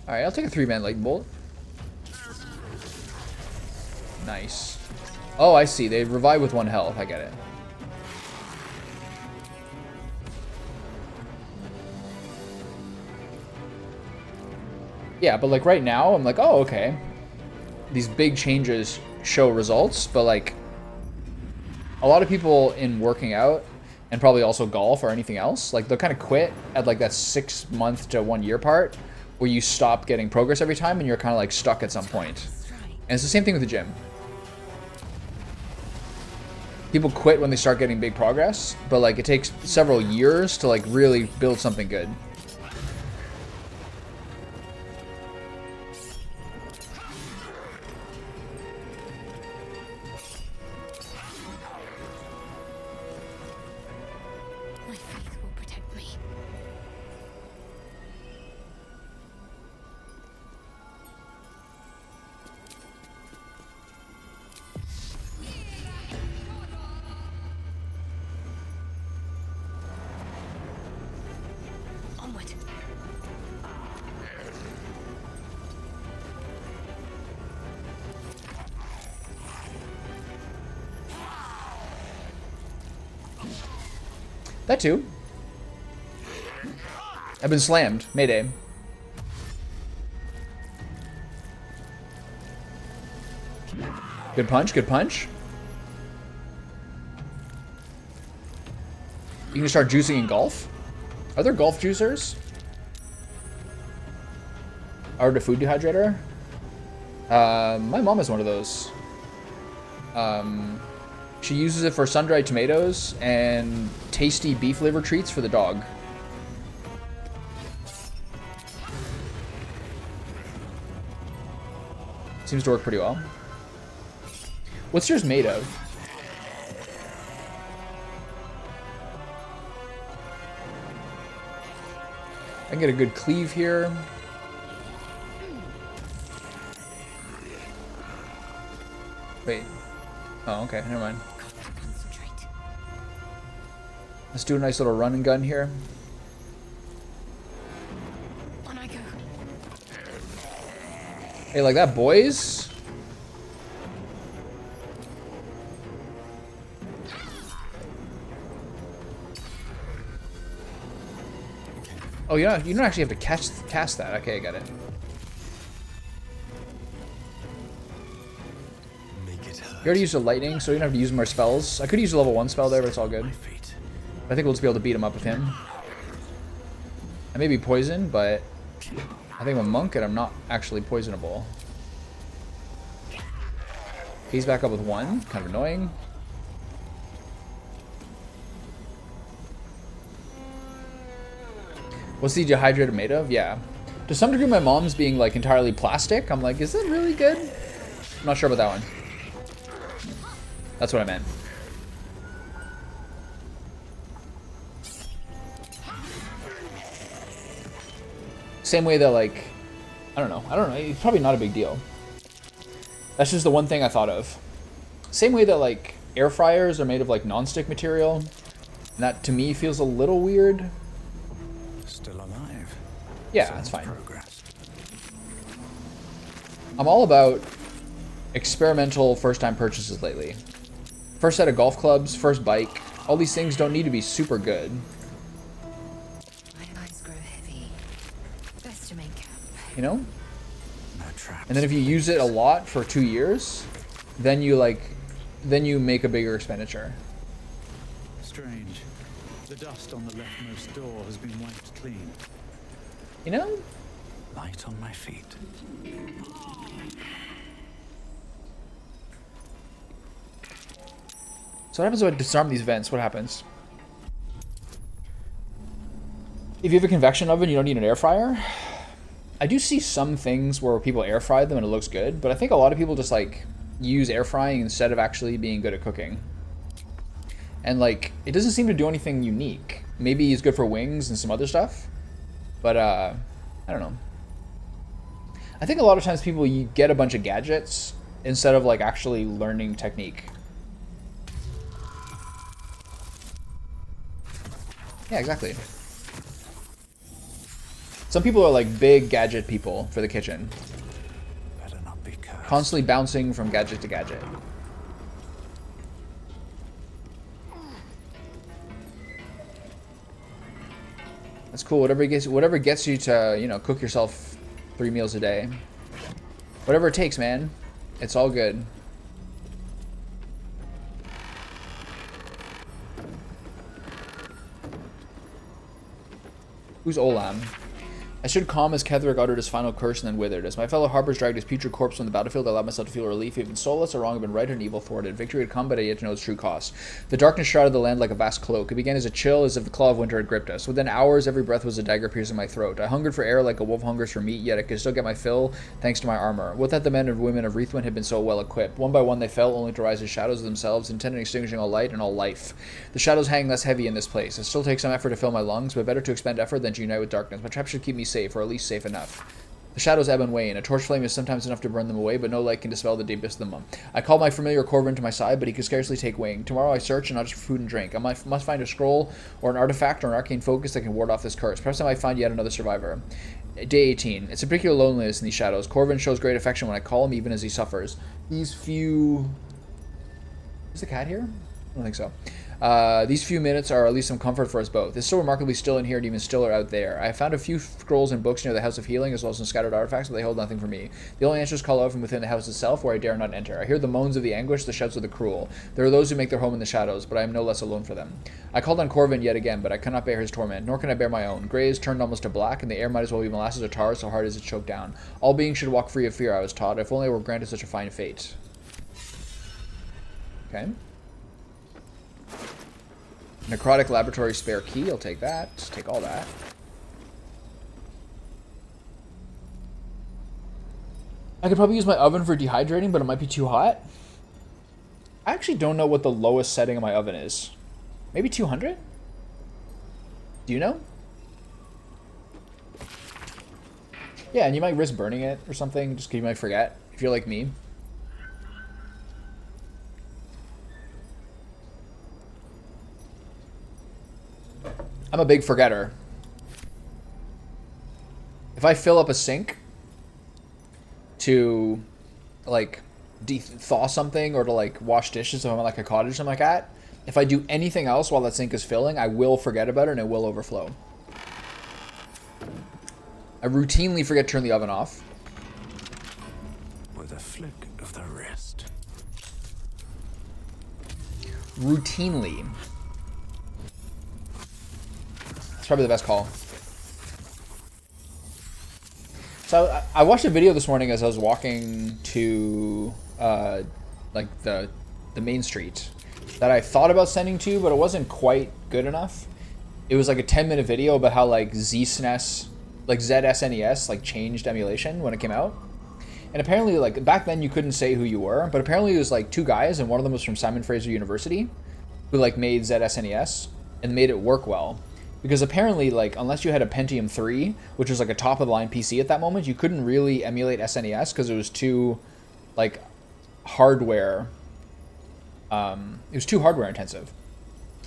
Alright, I'll take a 3-man lightning bolt. Nice. Oh, I see. They revive with 1 health. I get it. Yeah, but like right now, I'm like, oh, okay. These big changes show results, but like a lot of people in working out and probably also golf or anything else, like they'll kind of quit at like that 6 month to 1 year part where you stop getting progress every time and you're kind of like stuck at some point. And it's the same thing with the gym. People quit when they start getting big progress, but like it takes several years to like really build something good. My faith will protect me. Onward. That too. I've been slammed. Mayday. Good punch, good punch. You can start juicing in golf? Are there golf juicers? Or the food dehydrator? My mom has one of those. She uses it for sun-dried tomatoes and tasty beef liver treats for the dog. Seems to work pretty well. What's yours made of? I can get a good cleave here. Wait. Oh, okay. Never mind. Concentrate. Let's do a nice little run and gun here. On I go. Hey, like that, boys? Oh, you don't actually have to cast that. Okay, I got it. Make it hurt. You already used a lightning, so you don't have to use more spells. I could use a level 1 spell there, but it's all good. My fate. I think we'll just be able to beat him up with him. I may be poisoned, but I think I'm a monk and I'm not actually poisonable. He's back up with 1. Kind of annoying. What's the dehydrator made of? Yeah. To some degree, my mom's being like entirely plastic. I'm like, is it really good? I'm not sure about that one. That's what I meant. Same way that like, I don't know. It's probably not a big deal. That's just the one thing I thought of. Same way that like, air fryers are made of like non-stick material. And that to me feels a little weird. Still alive. Yeah, So that's fine. Progress. I'm all about experimental first-time purchases lately. First set of golf clubs, first bike. All these things don't need to be super good. My eyes grow heavy. Best to make camp. You know? No traps. And then if you use it a lot for 2 years, then you make a bigger expenditure. Strange. The dust on the leftmost door has been wiped clean. You know? Light on my feet. So what happens when I disarm these vents? What happens? If you have a convection oven, you don't need an air fryer. I do see some things where people air fry them and it looks good, but I think a lot of people just like use air frying instead of actually being good at cooking. And like, it doesn't seem to do anything unique. Maybe it's good for wings and some other stuff, but I don't know. I think a lot of times people, you get a bunch of gadgets instead of like actually learning technique. Yeah, exactly. Some people are like big gadget people for the kitchen. Better not be cursed. Constantly bouncing from gadget to gadget. That's cool. Whatever gets you to, you know, cook yourself 3 meals a day. Whatever it takes, man. It's all good. Who's Olam? I stood calm as Ketherick uttered his final curse and then withered. As my fellow harpers dragged his putrid corpse from the battlefield, I allowed myself to feel relief. He had been soulless, or wrong had been right, and evil thwarted. Victory had come, but I had yet to know its true cost. The darkness shrouded the land like a vast cloak. It began as a chill, as if the claw of winter had gripped us. Within hours, every breath was a dagger piercing my throat. I hungered for air like a wolf hungers for meat, yet I could still get my fill thanks to my armor. Would that the men and women of Reithwin had been so well equipped. One by one they fell, only to rise as shadows of themselves, intent on extinguishing all light and all life. The shadows hang less heavy in this place. It still takes some effort to fill my lungs, but better to expend effort than to unite with darkness. My trap should keep me safe, or at least safe enough. The shadows ebb and wane. A torch flame is sometimes enough to burn them away, but no light can dispel the deepest of them. I called my familiar Corvin to my side, but he could scarcely take wing. Tomorrow I search, and not just for food and drink. I must find a scroll, or an artifact, or an arcane focus that can ward off this curse. Perhaps I might find yet another survivor. Day 18. It's a particular loneliness in these shadows. Corvin shows great affection when I call him, even as he suffers. These few... Is the cat here? I don't think so. These few minutes are at least some comfort for us both. It's so remarkably still in here and even stiller out there. I found a few scrolls and books near the House of Healing, as well as some scattered artifacts, but they hold nothing for me. The only answers call out from within the house itself, where I dare not enter. I hear the moans of the anguish, the shouts of the cruel. There are those who make their home in the shadows, but I am no less alone for them. I called on Corvin yet again, but I cannot bear his torment, nor can I bear my own. Grey is turned almost to black, and the air might as well be molasses or tar, so hard is it choked down. All beings should walk free of fear, I was taught, if only I were granted such a fine fate. Okay. Necrotic laboratory spare key. I'll take that. Take all that. I could probably use my oven for dehydrating, but it might be too hot. I actually don't know what the lowest setting of my oven is. Maybe 200? Do you know? Yeah, and you might risk burning it or something, just because you might forget, if you're like me. I'm a big forgetter. If I fill up a sink to, like, thaw something or to, like, wash dishes if I'm at, like, a cottage or something like that, if I do anything else while that sink is filling, I will forget about it and it will overflow. I routinely forget to turn the oven off. With a flick of the wrist. Routinely. It's probably the best call. So I watched a video this morning as I was walking to like the main street that I thought about sending to, but it wasn't quite good enough. It was like a 10-minute video about how like ZSNES, like ZSNES, like changed emulation when it came out. And apparently, like back then you couldn't say who you were, but apparently it was like two guys, and one of them was from Simon Fraser University, who like made ZSNES and made it work well. Because apparently, like, unless you had a Pentium 3, which was like a top-of-the-line PC at that moment, you couldn't really emulate SNES because it was too, like, hardware It was too hardware intensive.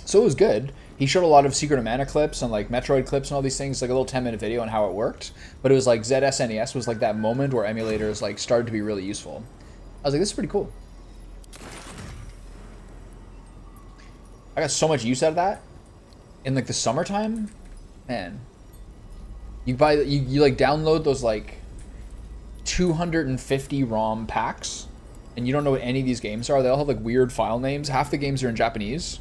So it was good. He showed a lot of Secret of Mana clips and like Metroid clips and all these things, like a little 10-minute video on how it worked. But it was like ZSNES was like that moment where emulators like started to be really useful. I was like, this is pretty cool. I got so much use out of that in like the summertime. Man, you buy you like download those like 250 ROM packs, and you don't know what any of these games are. They all have like weird file names. Half the games are in Japanese.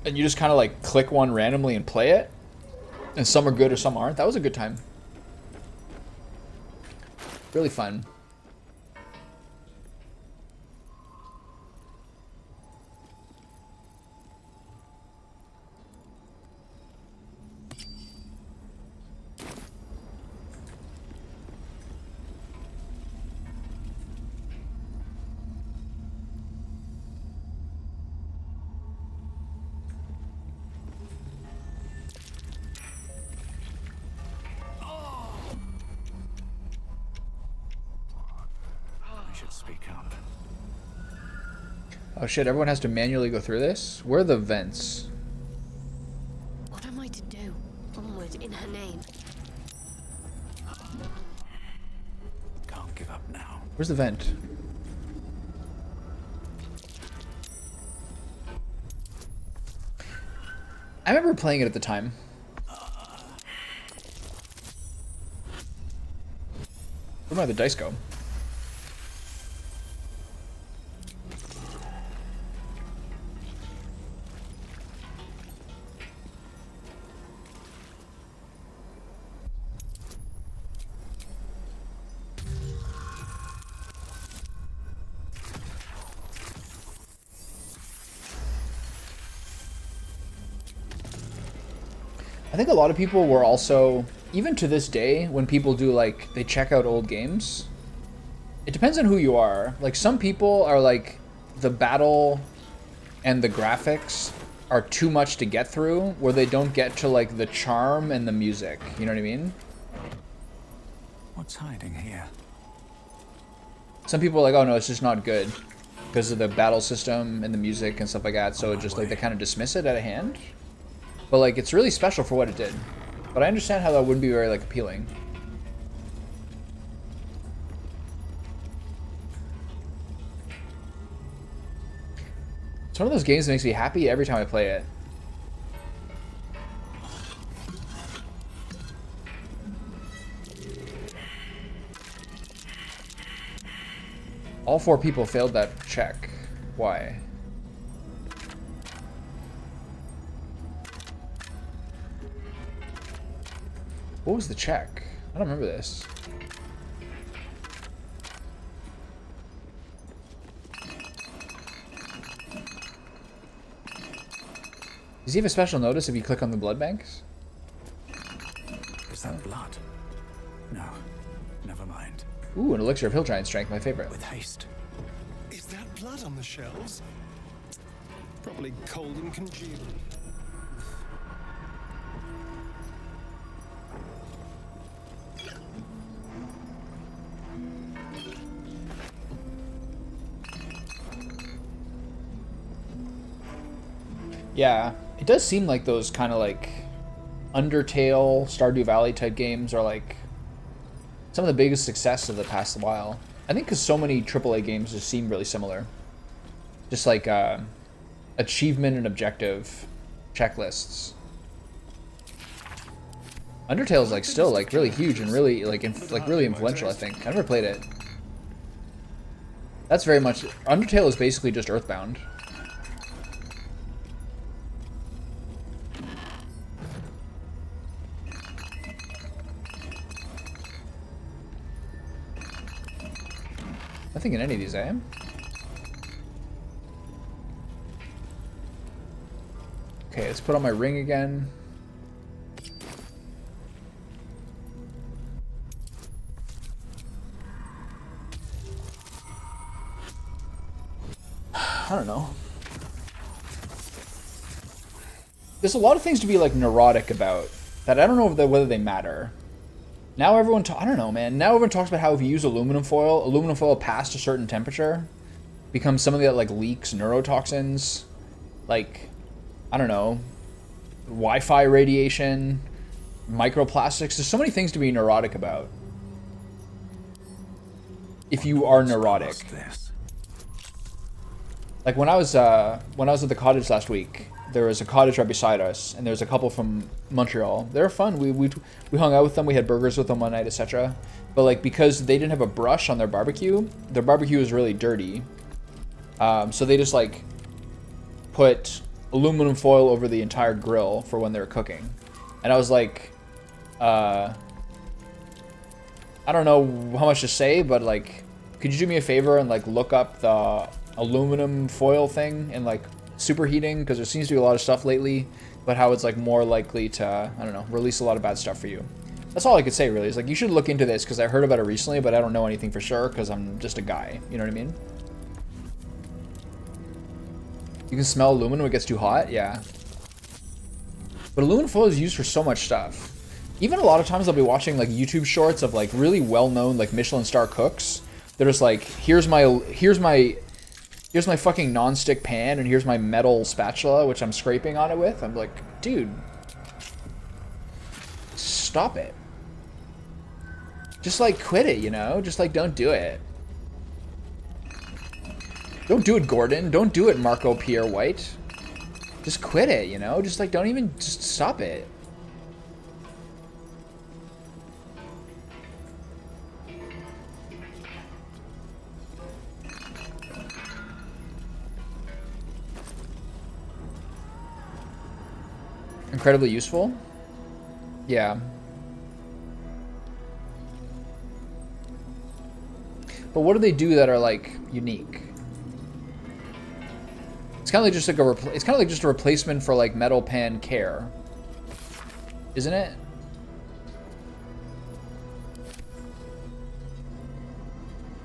And you just kind of like click one randomly and play it. And some are good or some aren't. That was a good time. Really fun. Oh shit, everyone has to manually go through this? Where are the vents? What am I to do? Onward in her name. Can't give up now. Where's the vent? I remember playing it at the time. Where might the dice go? I think a lot of people were also, even to this day, when people do like, they check out old games, it depends on who you are. Like some people are like, the battle and the graphics are too much to get through, where they don't get to like the charm and the music. You know what I mean? What's hiding here? Some people are like, oh no, it's just not good because of the battle system and the music and stuff like that. So it just like, they kind of dismiss it at a hand. But like, it's really special for what it did. But I understand how that wouldn't be very like appealing. It's one of those games that makes me happy every time I play it. All 4 people failed that check. Why? What was the check? I don't remember this. Does he have a special notice if you click on the blood banks? Is that blood? No, never mind. Ooh, an elixir of hill giant strength, my favorite. With haste. Is that blood on the shelves? Probably cold and congealed. Yeah, it does seem like those kind of like Undertale, Stardew Valley type games are like some of the biggest success of the past while. I think because so many AAA games just seem really similar. Just like achievement and objective checklists. Undertale is like still like really huge and really like really influential. I think I never played it. That's very much Undertale is basically just Earthbound. Nothing in any of these, I am. Okay, let's put on my ring again. I don't know. There's a lot of things to be like neurotic about that I don't know whether they matter. Now everyone, I don't know, man. Now everyone talks about how if you use aluminum foil past a certain temperature, becomes something that like leaks neurotoxins, like, I don't know, Wi-Fi radiation, microplastics. There's so many things to be neurotic about. If you are neurotic. Like when I was at the cottage last week, there was a cottage right beside us, and there was a couple from Montreal. They were fun. We hung out with them. We had burgers with them one night, etc. But like because they didn't have a brush on their barbecue was really dirty. So they just like put aluminum foil over the entire grill for when they were cooking, and I was like, I don't know how much to say, but like, could you do me a favor and like look up the aluminum foil thing and like superheating, because there seems to be a lot of stuff lately, but how it's like more likely to, I don't know, release a lot of bad stuff for you. That's all I could say really. Is like, you should look into this, because I heard about it recently, but I don't know anything for sure because I'm just a guy. You know what I mean? You can smell aluminum when it gets too hot. Yeah. But aluminum foil is used for so much stuff. Even a lot of times I'll be watching like YouTube shorts of like really well-known like Michelin star cooks. They're just like, here's my fucking non-stick pan, and here's my metal spatula, which I'm scraping on it with. I'm like, dude, stop it. Just like quit it, you know? Just like don't do it. Don't do it, Gordon. Don't do it, Marco Pierre White. Just quit it, you know? Just like don't even, just stop it. Incredibly useful? Yeah. But what do they do that are like unique? It's kind of like just like it's kind of like just a replacement for like metal pan care, isn't it?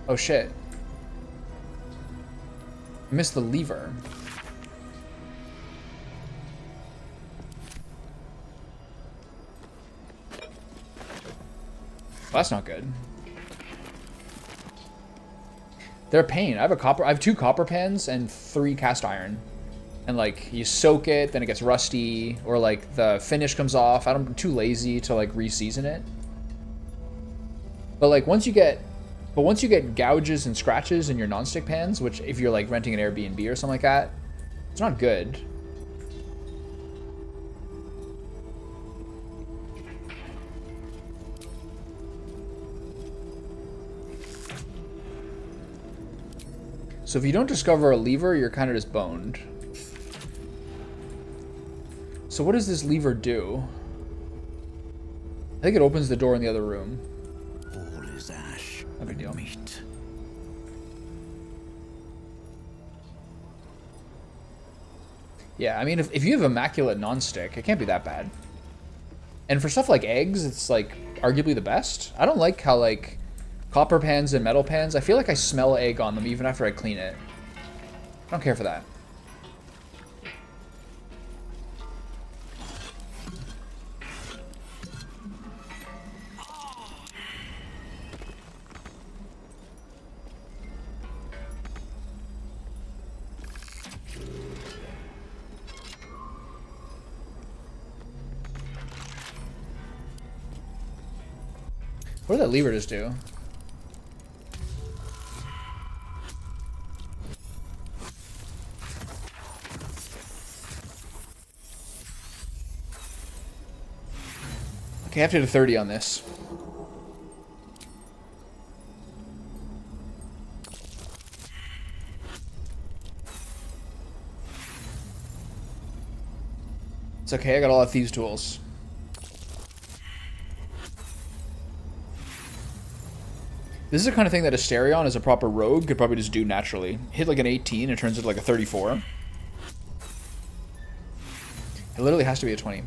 Oh shit! I missed the lever. Well, that's not good. They're a pain. I have 2 copper pans and 3 cast iron. And like you soak it, then it gets rusty, or like the finish comes off. I'm too lazy to like re-season it. But like once you get gouges and scratches in your non-stick pans, which if you're like renting an Airbnb or something like that, it's not good. So if you don't discover a lever, you're kind of just boned. So what does this lever do? I think it opens the door in the other room. All is ash. No big deal. Meat. Yeah, I mean, if you have immaculate nonstick, it can't be that bad. And for stuff like eggs, it's like arguably the best. I don't like how like copper pans and metal pans, I feel like I smell egg on them even after I clean it. I don't care for that. What did that lever just do? Okay, I have to hit a 30 on this. It's okay, I got all of thieves' tools. This is the kind of thing that Asterion as a proper rogue could probably just do naturally. Hit like an 18, it turns into like a 34. It literally has to be a 20.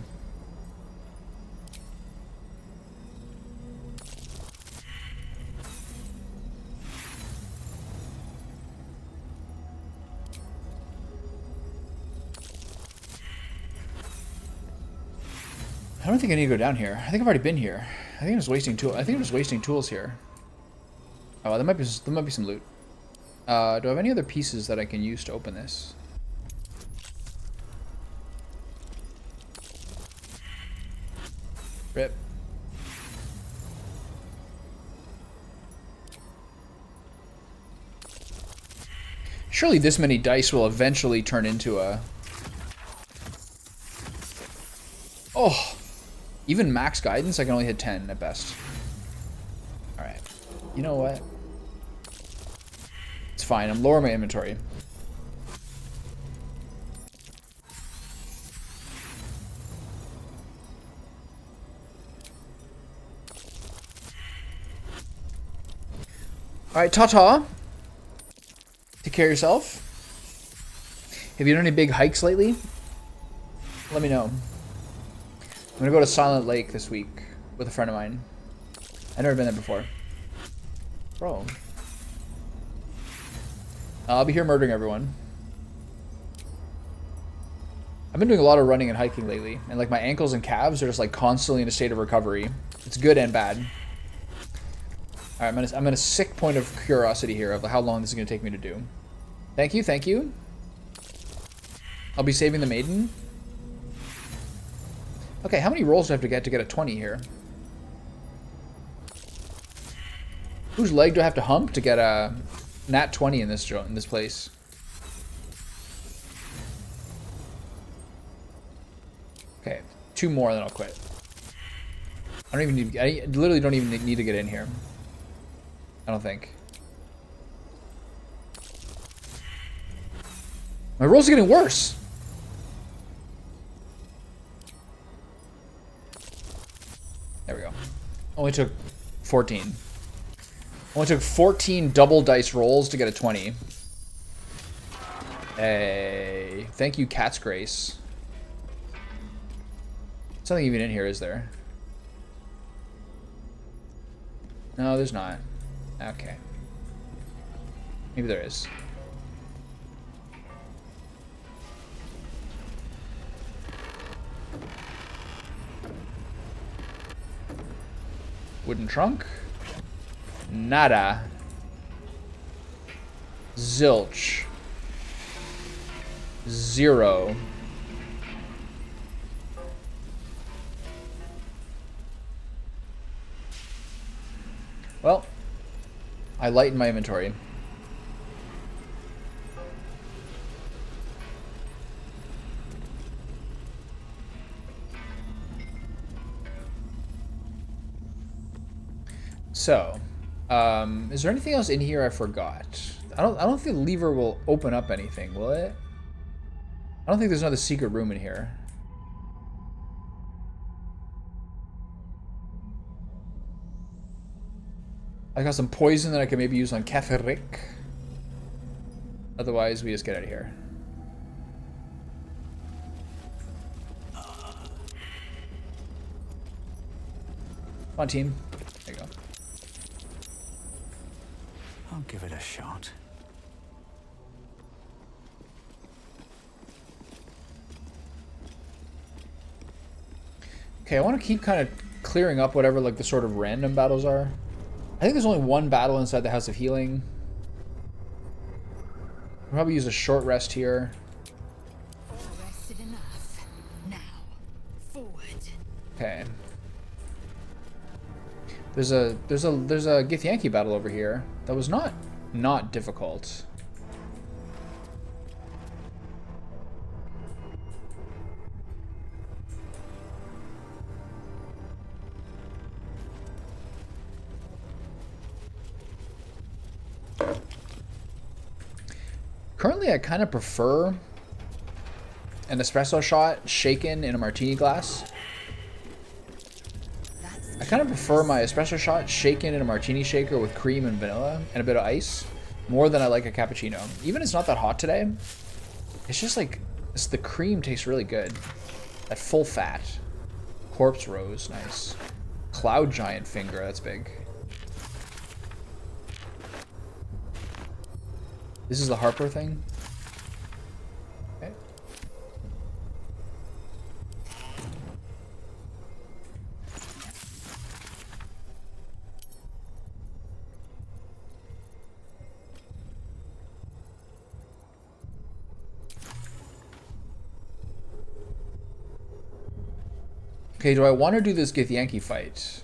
I don't think I need to go down here. I think I've already been here. I think I'm just wasting tools here. Oh, there might be some loot. Do I have any other pieces that I can use to open this? Rip. Surely this many dice will eventually turn into a... Oh! Even max guidance, I can only hit 10 at best. Alright. You know what? It's fine. I'm lowering my inventory. Alright, ta-ta. Take care of yourself. Have you done any big hikes lately? Let me know. I'm gonna go to Silent Lake this week with a friend of mine. I've never been there before. Bro. I'll be here murdering everyone. I've been doing a lot of running and hiking lately, and like my ankles and calves are just like constantly in a state of recovery. It's good and bad. Alright, I'm at a sick point of curiosity here of how long this is going to take me to do. Thank you, thank you. I'll be saving the maiden. Okay, how many rolls do I have to get a 20 here? Whose leg do I have to hump to get a nat 20 in this place? Okay, 2 more, then I'll quit. I literally don't even need to get in here. I don't think. My rolls are getting worse. There we go. Only took 14. Only took 14 double dice rolls to get a 20. Hey, thank you, Cat's Grace. Something even in here, is there? No, there's not. Okay. Maybe there is. Wooden trunk. Nada. Zilch. 0. Well, I lighten my inventory. So, is there anything else in here I forgot? I don't think the lever will open up anything, will it? I don't think there's another secret room in here. I got some poison that I can maybe use on Ketherick. Otherwise, we just get out of here. Come on, team. There you go. I'll give it a shot. Okay, I want to keep kind of clearing up whatever like the sort of random battles are. I think there's only one battle inside the House of Healing. I'll probably use a short rest here. Rested enough. Now, forward. Okay. There's a Githyanki battle over here that was not difficult. Currently, I kind of prefer an espresso shot shaken in a martini glass. I kind of prefer my espresso shot shaken in a martini shaker with cream and vanilla and a bit of ice more than I like a cappuccino. Even it's not that hot today. It's just like the cream tastes really good. That full fat. Corpse Rose, nice. Cloud Giant Finger, that's big. This is the Harper thing. Okay. Okay, do I want to do this Githyanki fight?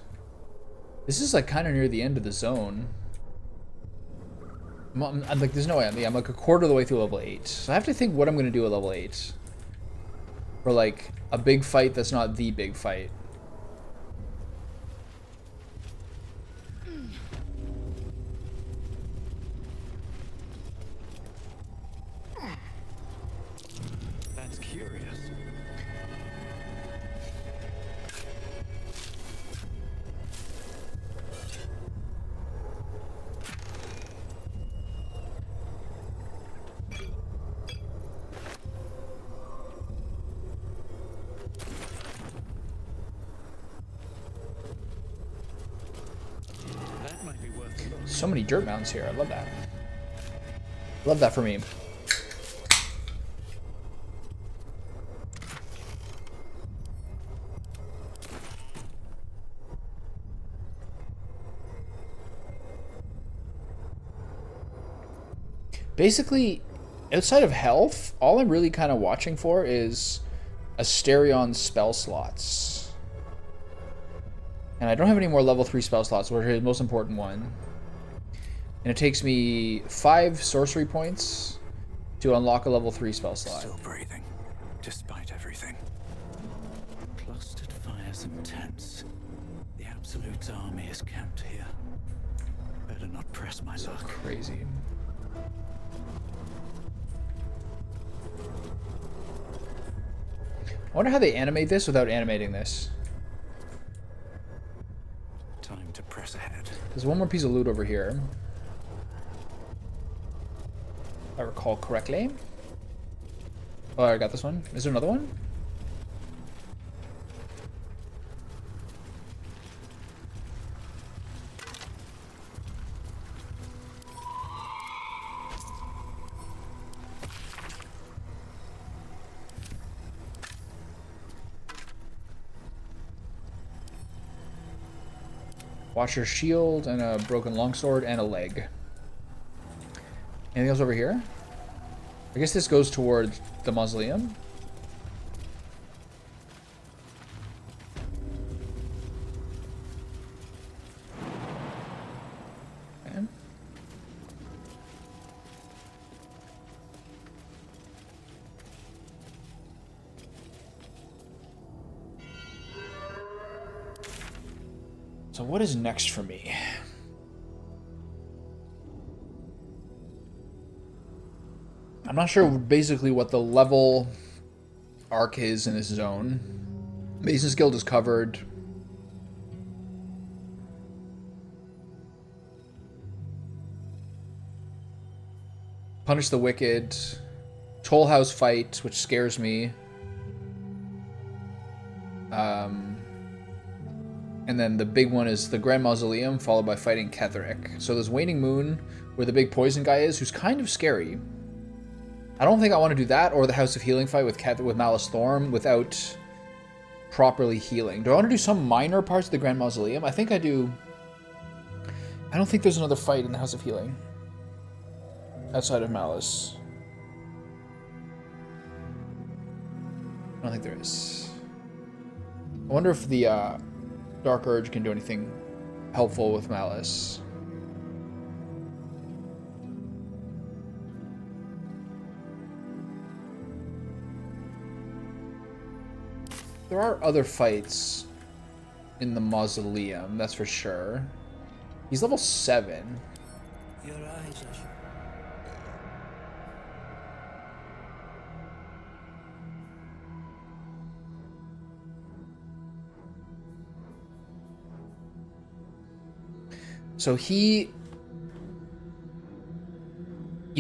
This is like kind of near the end of the zone. I'm like, there's no way. I'm like a quarter of the way through level 8. So I have to think what I'm going to do at level 8. For like a big fight that's not the big fight. That's curious. That might be worth a look. So many dirt mounds here. I love that. Love that for me. Basically, outside of health, all I'm really kind of watching for is Asterion spell slots. And I don't have any more level 3 spell slots, which is the most important one. And it takes me 5 sorcery points to unlock a level 3 spell slot. Still breathing, despite everything. Clustered fires and tents. The Absolute's army is camped here. Better not press my luck. Crazy. I wonder how they animate this without animating this. Time to press ahead. There's one more piece of loot over here. If I recall correctly. Oh, I got this one. Is there another one? Watcher's shield and a broken longsword and a leg. Anything else over here? I guess this goes towards the mausoleum. Okay. So what is next for me? I'm not sure basically what the level arc is in this zone. Mason's Guild is covered. Punish the Wicked. Toll House fight, which scares me. And then the big one is the Grand Mausoleum, followed by fighting Ketheric. So there's Waning Moon, where the big poison guy is, who's kind of scary. I don't think I want to do that, or the House of Healing fight with Malice Thorm without properly healing. Do I want to do some minor parts of the Grand Mausoleum? I think I do. I don't think there's another fight in the House of Healing outside of Malice. I don't think there is. I wonder if the Dark Urge can do anything helpful with Malice. There are other fights in the mausoleum, that's for sure. He's level 7. Your eyes are So you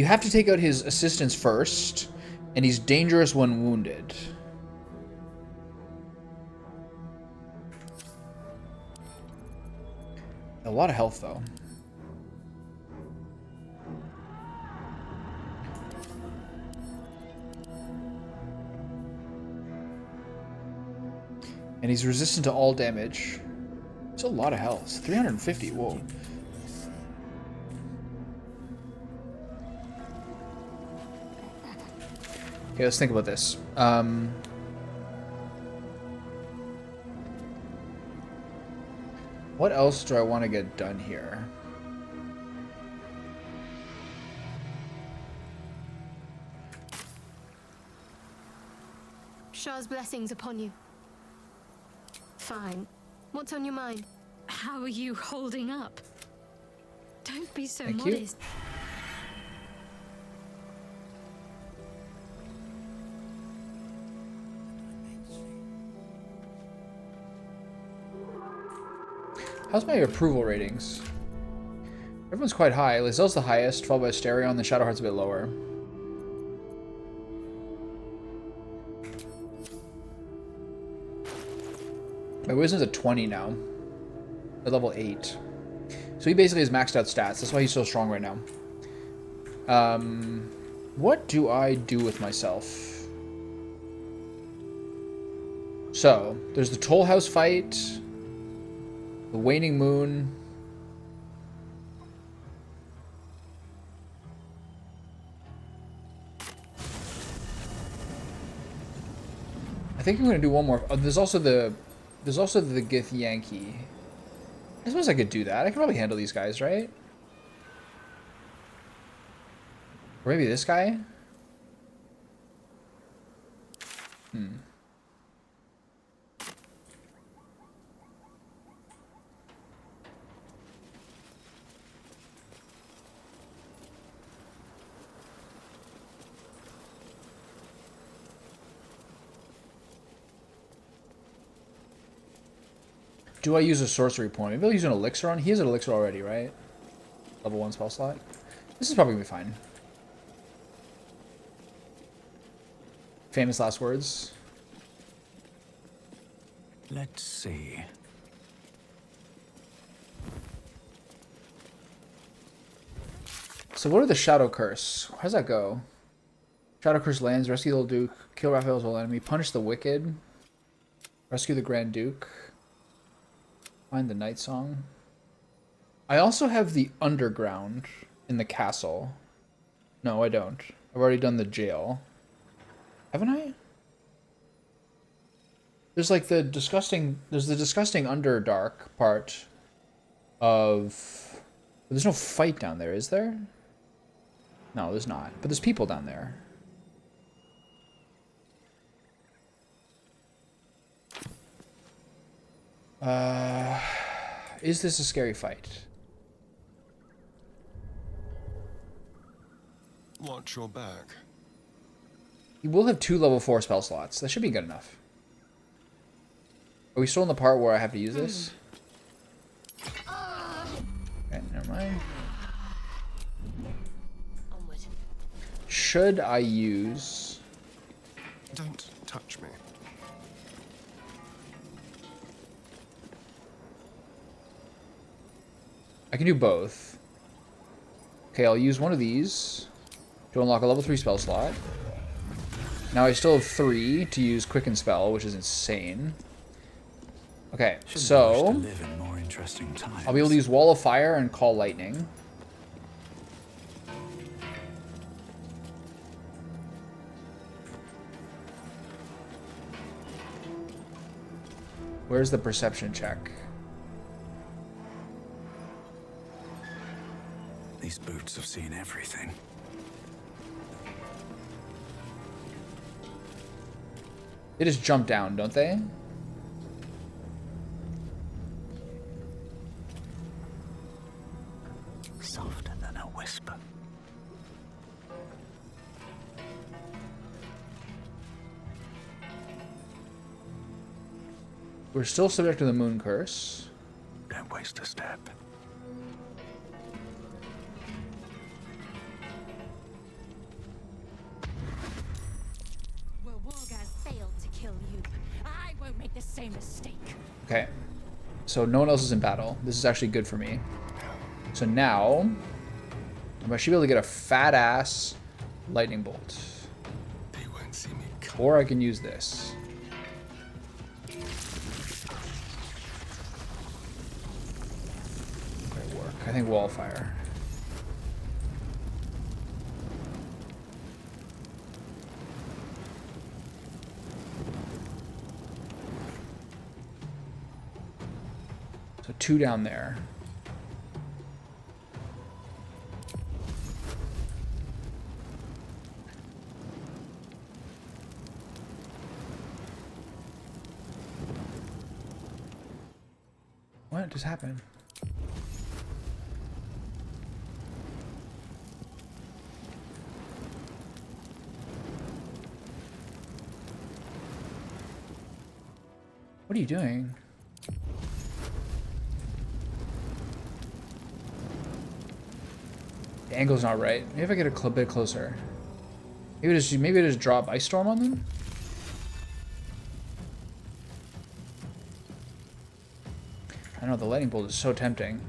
have to take out his assistants first, and he's dangerous when wounded. A lot of health, though. And he's resistant to all damage. It's a lot of health. 350, whoa. Okay, let's think about this. What else do I want to get done here? Shah's blessings upon you. Fine. What's on your mind? How are you holding up? Don't be so Thank you. modest. How's my approval ratings? Everyone's quite high. Lizelle's the highest, followed by Stereo, and then Shadowheart's a bit lower. My wisdom's at 20 now. At level 8. So he basically has maxed out stats. That's why he's so strong right now. What do I do with myself? So, there's the Toll House fight. The Waning Moon. I think I'm gonna do one more. Oh, there's also the Gith Yankee. I suppose I could do that. I can probably handle these guys, right? Or maybe this guy? Do I use a sorcery point? Maybe I'll use an elixir on. He has an elixir already, right? Level 1 spell slot. This is probably gonna be fine. Famous last words. Let's see. So what are the Shadow Curse? How does that go? Shadow Curse lands, rescue the Old Duke, kill Raphael's old enemy, punish the wicked, rescue the Grand Duke, find the Night Song. I also have the Underground in the castle. No, I don't. I've already done the jail. Haven't I? There's like the disgusting Underdark part of... There's no fight down there, is there? No, there's not. But there's people down there. Is this a scary fight? Watch your back. You will have 2 level 4 spell slots. That should be good enough. Are we still in the part where I have to use this? Okay, never mind. Onward. Should I use... Don't touch me. I can do both. Okay, I'll use one of these to unlock a level 3 spell slot. Now I still have 3 to use Quicken Spell, which is insane. Okay, so Live in more interesting times. I'll be able to use Wall of Fire and Call Lightning. Where's the perception check? These boots have seen everything. They just jump down, don't they? Softer than a whisper. We're still subject to the Moon Curse. Don't waste a step. Well, Wargaz failed to kill you. I won't make the same mistake. Okay. So no one else is in battle. This is actually good for me. So now, I should be able to get a fat-ass lightning bolt. They won't see me come. Or I can use this. Might work. I think wall fire. So 2 down there. What just happened? What are you doing? The angle's not right. Maybe if I get a bit closer. Maybe I just drop Ice Storm on them? I don't know, the Lightning Bolt is so tempting.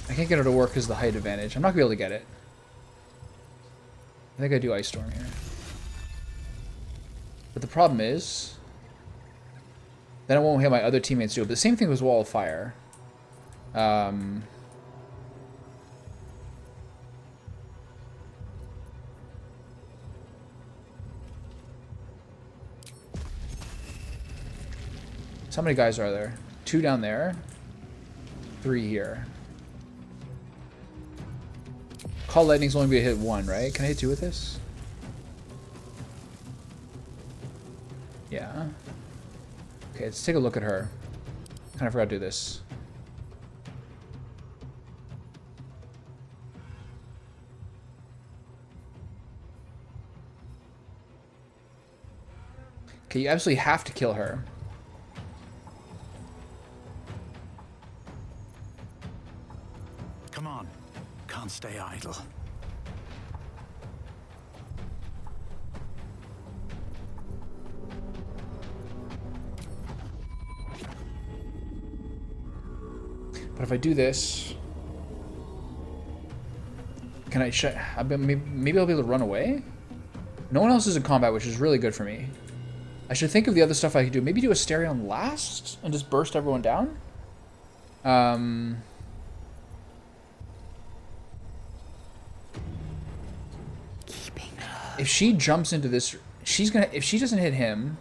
I can't get it to work because of the height advantage. I'm not going to be able to get it. I think I do Ice Storm here. But the problem is... then I won't have my other teammates do it. But the same thing with Wall of Fire. So how many guys are there? 2 down there. 3 here. Call Lightning's only going to hit 1, right? Can I hit 2 with this? Yeah. Okay, let's take a look at her. Kind of forgot to do this. Okay, you absolutely have to kill her. Come on. Can't stay idle. But if I do this, can I maybe I'll be able to run away? No one else is in combat, which is really good for me. I should think of the other stuff I could do. Maybe do a Asterion last and just burst everyone down? If she jumps into this, if she doesn't hit him...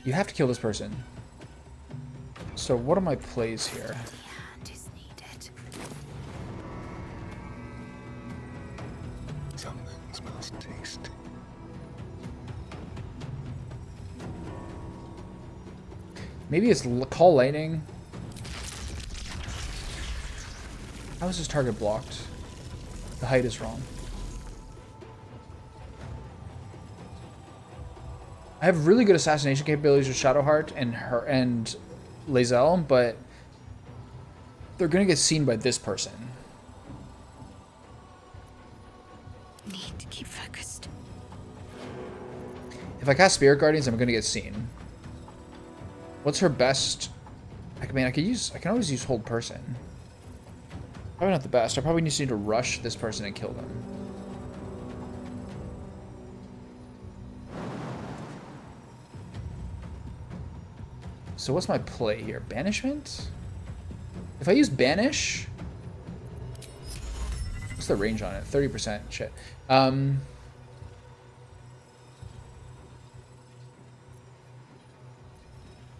You have to kill this person. So what are my plays here? Some things must taste. Maybe it's Call Lightning. How is this target blocked? The height is wrong. I have really good assassination capabilities with Shadowheart and Lae'zel, but they're gonna get seen by this person. Need to keep focused. If I cast Spirit Guardians, I'm gonna get seen. What's her best? I can always use Hold Person. Probably not the best. I probably just need to rush this person and kill them. So what's my play here? Banishment? If I use Banish... What's the range on it? 30%. Shit.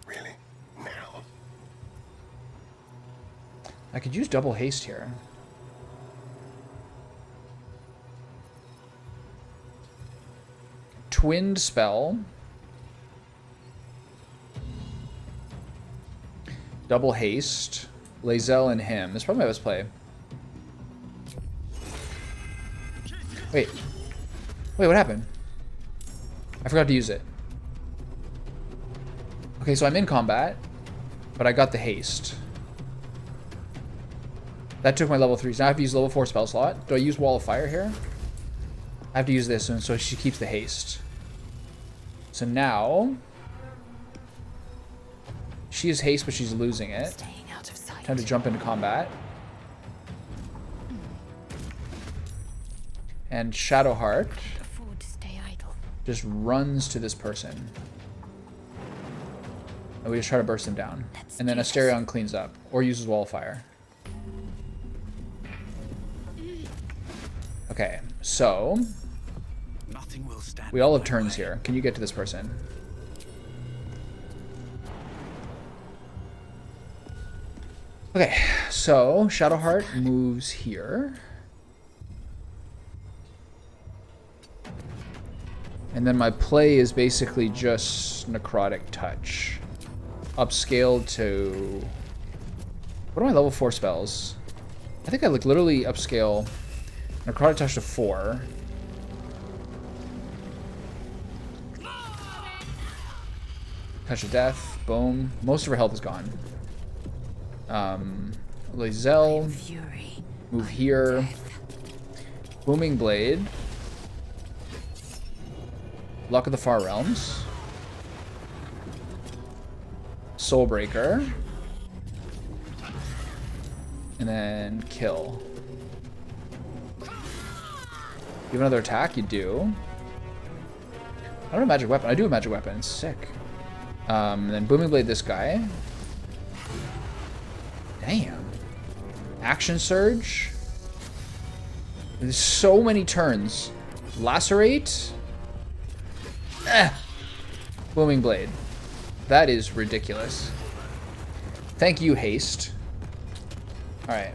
Really? Now? I could use Double Haste here. Twinned Spell. Double Haste. Lae'zel and him. That's probably my best play. Wait. Wait, what happened? I forgot to use it. Okay, so I'm in combat, but I got the haste. That took my level 3s. Now I have to use level 4 spell slot. Do I use Wall of Fire here? I have to use this, and so she keeps the haste. So now... She has haste, but she's losing it. Staying out of sight. Time to jump into combat. And Shadowheart Afford to stay idle. just runs to this person. And we just try to burst him down. And then Asterion cleans up. Or uses Wall of Fire. Okay, so Nothing will stand we all in have my turns way. here. Can you get to this person? Okay, so Shadowheart moves here. And then my play is basically just Necrotic Touch. Upscale to... What are my level 4 spells? I think I like literally upscale Necrotic Touch to 4. Touch of Death, boom. Most of her health is gone. Lae'zel, Fury. move here. Booming Blade. Luck of the Far Realms. Soulbreaker. And then kill. You have another attack? You do. I don't have a magic weapon. I do have a magic weapon. It's sick. And then Booming Blade this guy. Damn. Action Surge. There's so many turns. Lacerate. Booming Blade. That is ridiculous. Thank you, Haste. Alright.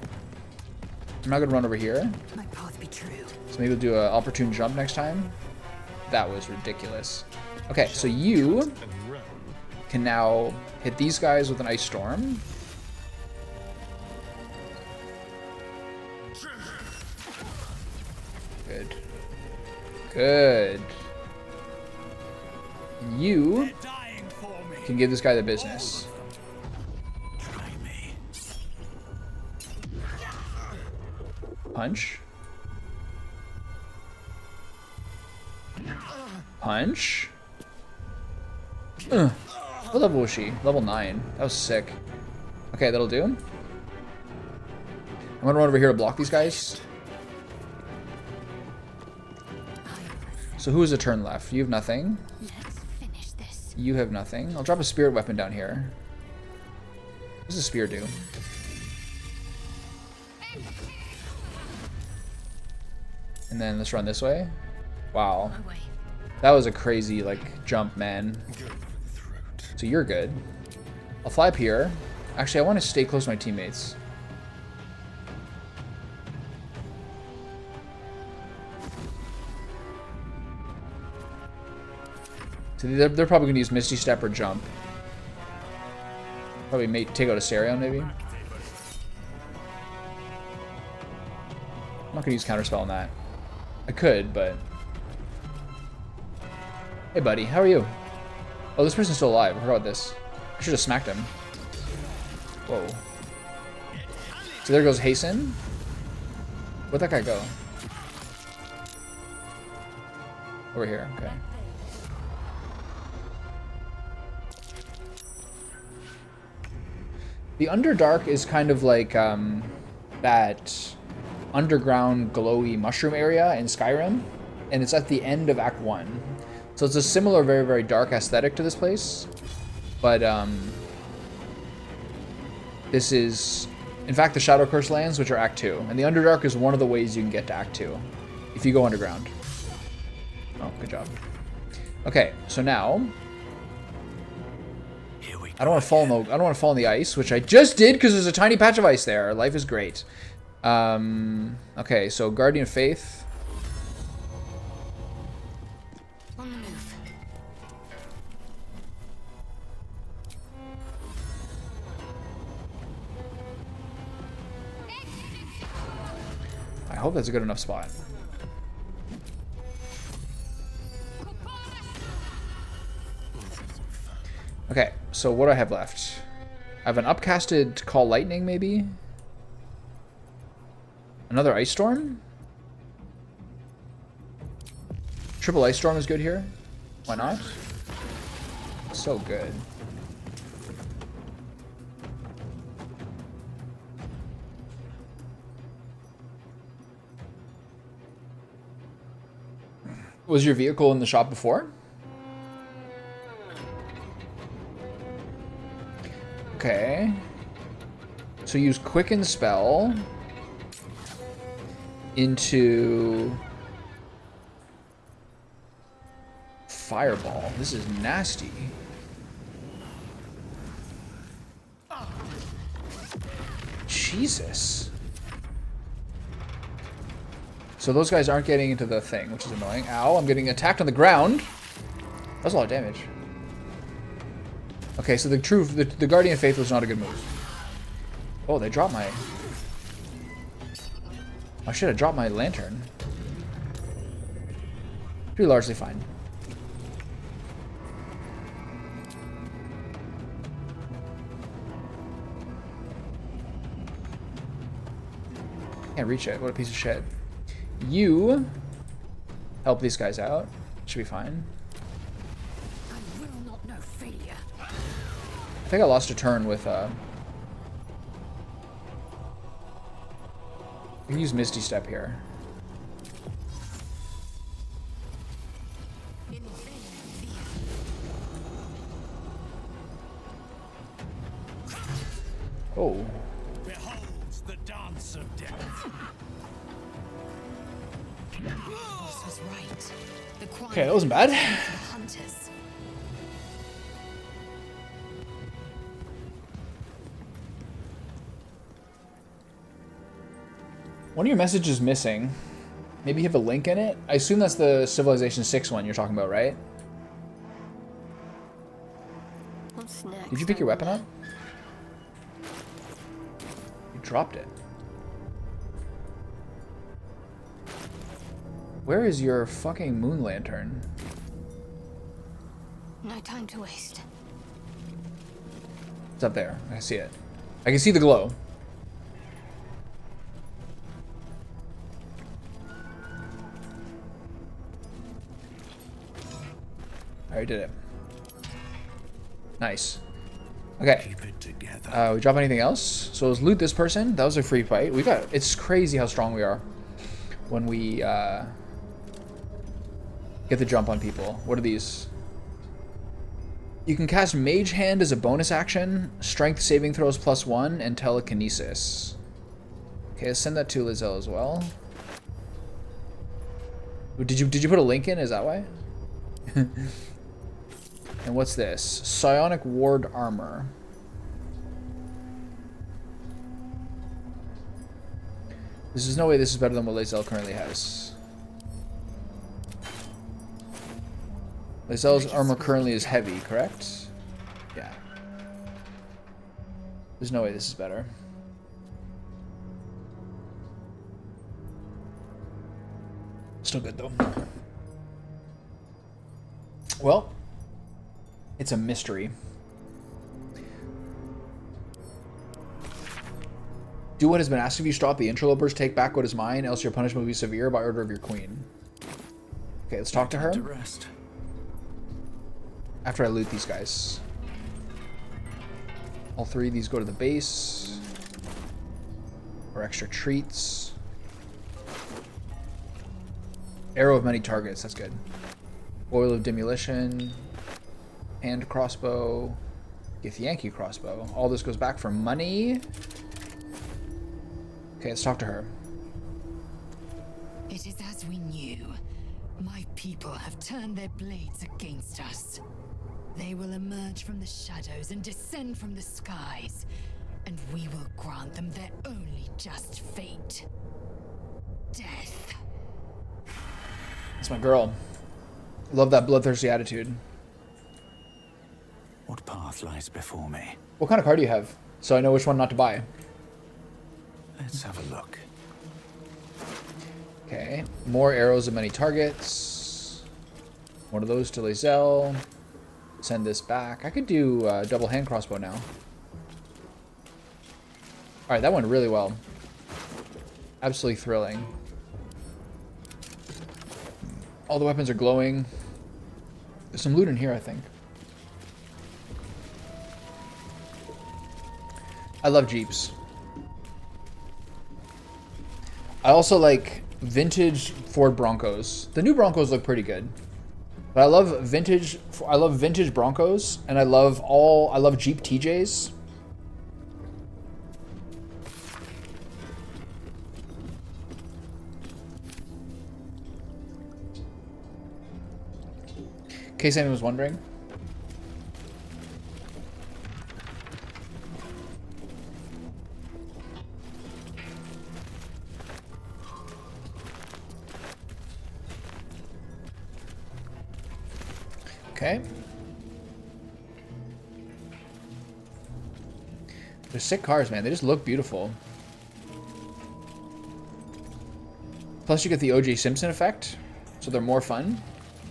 I'm not gonna run over here. My path be true. So maybe we'll do an opportune jump next time. That was ridiculous. Okay, so you can now hit these guys with an Ice Storm. Good. Good. And you They're dying for me. can give this guy the business. Try me. Punch. Punch. What level was she? Level 9. That was sick. Okay, that'll do. I'm gonna run over here to block these guys. So who has a turn left? You have nothing. Let's finish this. You have nothing. I'll drop a spirit weapon down here. What does a spear do? And then let's run this way. Wow. My way. That was a crazy, like, jump, man. So you're good. I'll fly up here. Actually, I want to stay close to my teammates. So they're probably going to use Misty Step or Jump. Probably take out a Asterion, maybe. I'm not going to use Counterspell on that. I could, but... Hey, buddy. How are you? Oh, this person's still alive. I forgot about this. I should have smacked him. Whoa. So there goes Hasten. Where'd that guy go? Over here. Okay. The Underdark is kind of like that underground glowy mushroom area in Skyrim, and it's at the end of Act 1. So it's a similar, very, very dark aesthetic to this place, but this is, in fact, the Shadow Curse lands, which are Act 2, and the Underdark is one of the ways you can get to Act 2, if you go underground. Oh, good job. Okay, so now Here we go. I don't want to fall in the I don't want to fall in the ice, which I just did because there's a tiny patch of ice there. Life is great. Okay, so Guardian of Faith. On the move. I hope that's a good enough spot. Okay, so what do I have left? I have an upcasted Call Lightning, maybe? Another Ice Storm? Triple Ice Storm is good here. Why not? So good. Was your vehicle in the shop before? Okay. So use Quicken Spell. into fireball. This is nasty. Jesus. So those guys aren't getting into the thing, which is annoying. Ow, I'm getting attacked on the ground. That's a lot of damage. Okay, so the Guardian Faith was not a good move. Oh, they dropped my... Oh shit, I dropped my lantern. Pretty largely fine. Can't reach it. What a piece of shit. You help these guys out. Should be fine. I will not know failure. I think I lost a turn with I can use Misty Step here. Oh. Beholds the dance of death. This was right. The crime Okay, that wasn't bad. for the hunters. One of your messages is missing. Maybe you have a link in it? I assume that's the Civilization 6 one you're talking about, right? What's next? Did you pick your weapon up? You dropped it. Where is your fucking moon lantern? No time to waste. It's up there. I see it. I can see the glow. I already did it. Nice. Okay. Keep it together. We drop anything else? So let's loot this person. That was a free fight. We got. It's crazy how strong we are when we get the jump on people. What are these? You can cast Mage Hand as a bonus action, Strength Saving Throws +1, and Telekinesis. Okay, let's send that to Lizelle as well. Did you put a link in? Is that why? And what's this? Psionic Ward Armor. There's no way this is better than what Lizelle currently has. Lizelle's armor currently is heavy, correct? Yeah. There's no way this is better. Still good though. Well, it's a mystery. Do what has been asked of you. Stop the interlopers. Take back what is mine, else your punishment will be severe by order of your queen. Okay, let's talk to her. To rest. After I loot these guys. All three of these go to the base. For extra treats. Arrow of many targets, that's good. Oil of demolition. Hand crossbow. Githyanki crossbow. All this goes back for money. Okay, let's talk to her. It is as we knew. My people have turned their blades against us. They will emerge from the shadows and descend from the skies, and we will grant them their only just fate. Death. That's my girl. Love that bloodthirsty attitude. What path lies before me? What kind of car do you have? So I know which one not to buy. Let's have a look. Okay. More arrows of many targets. One of those to Lizelle. Send this back. I could do double hand crossbow now. Alright, that went really well. Absolutely thrilling. All the weapons are glowing. There's some loot in here, I think. I love Jeeps. I also like vintage Ford Broncos. The new Broncos look pretty good. But I love vintage Broncos, and I love Jeep TJs. case anyone was wondering. Okay. They're sick cars, man. They just look beautiful. Plus, you get the O.J. Simpson effect, so they're more fun.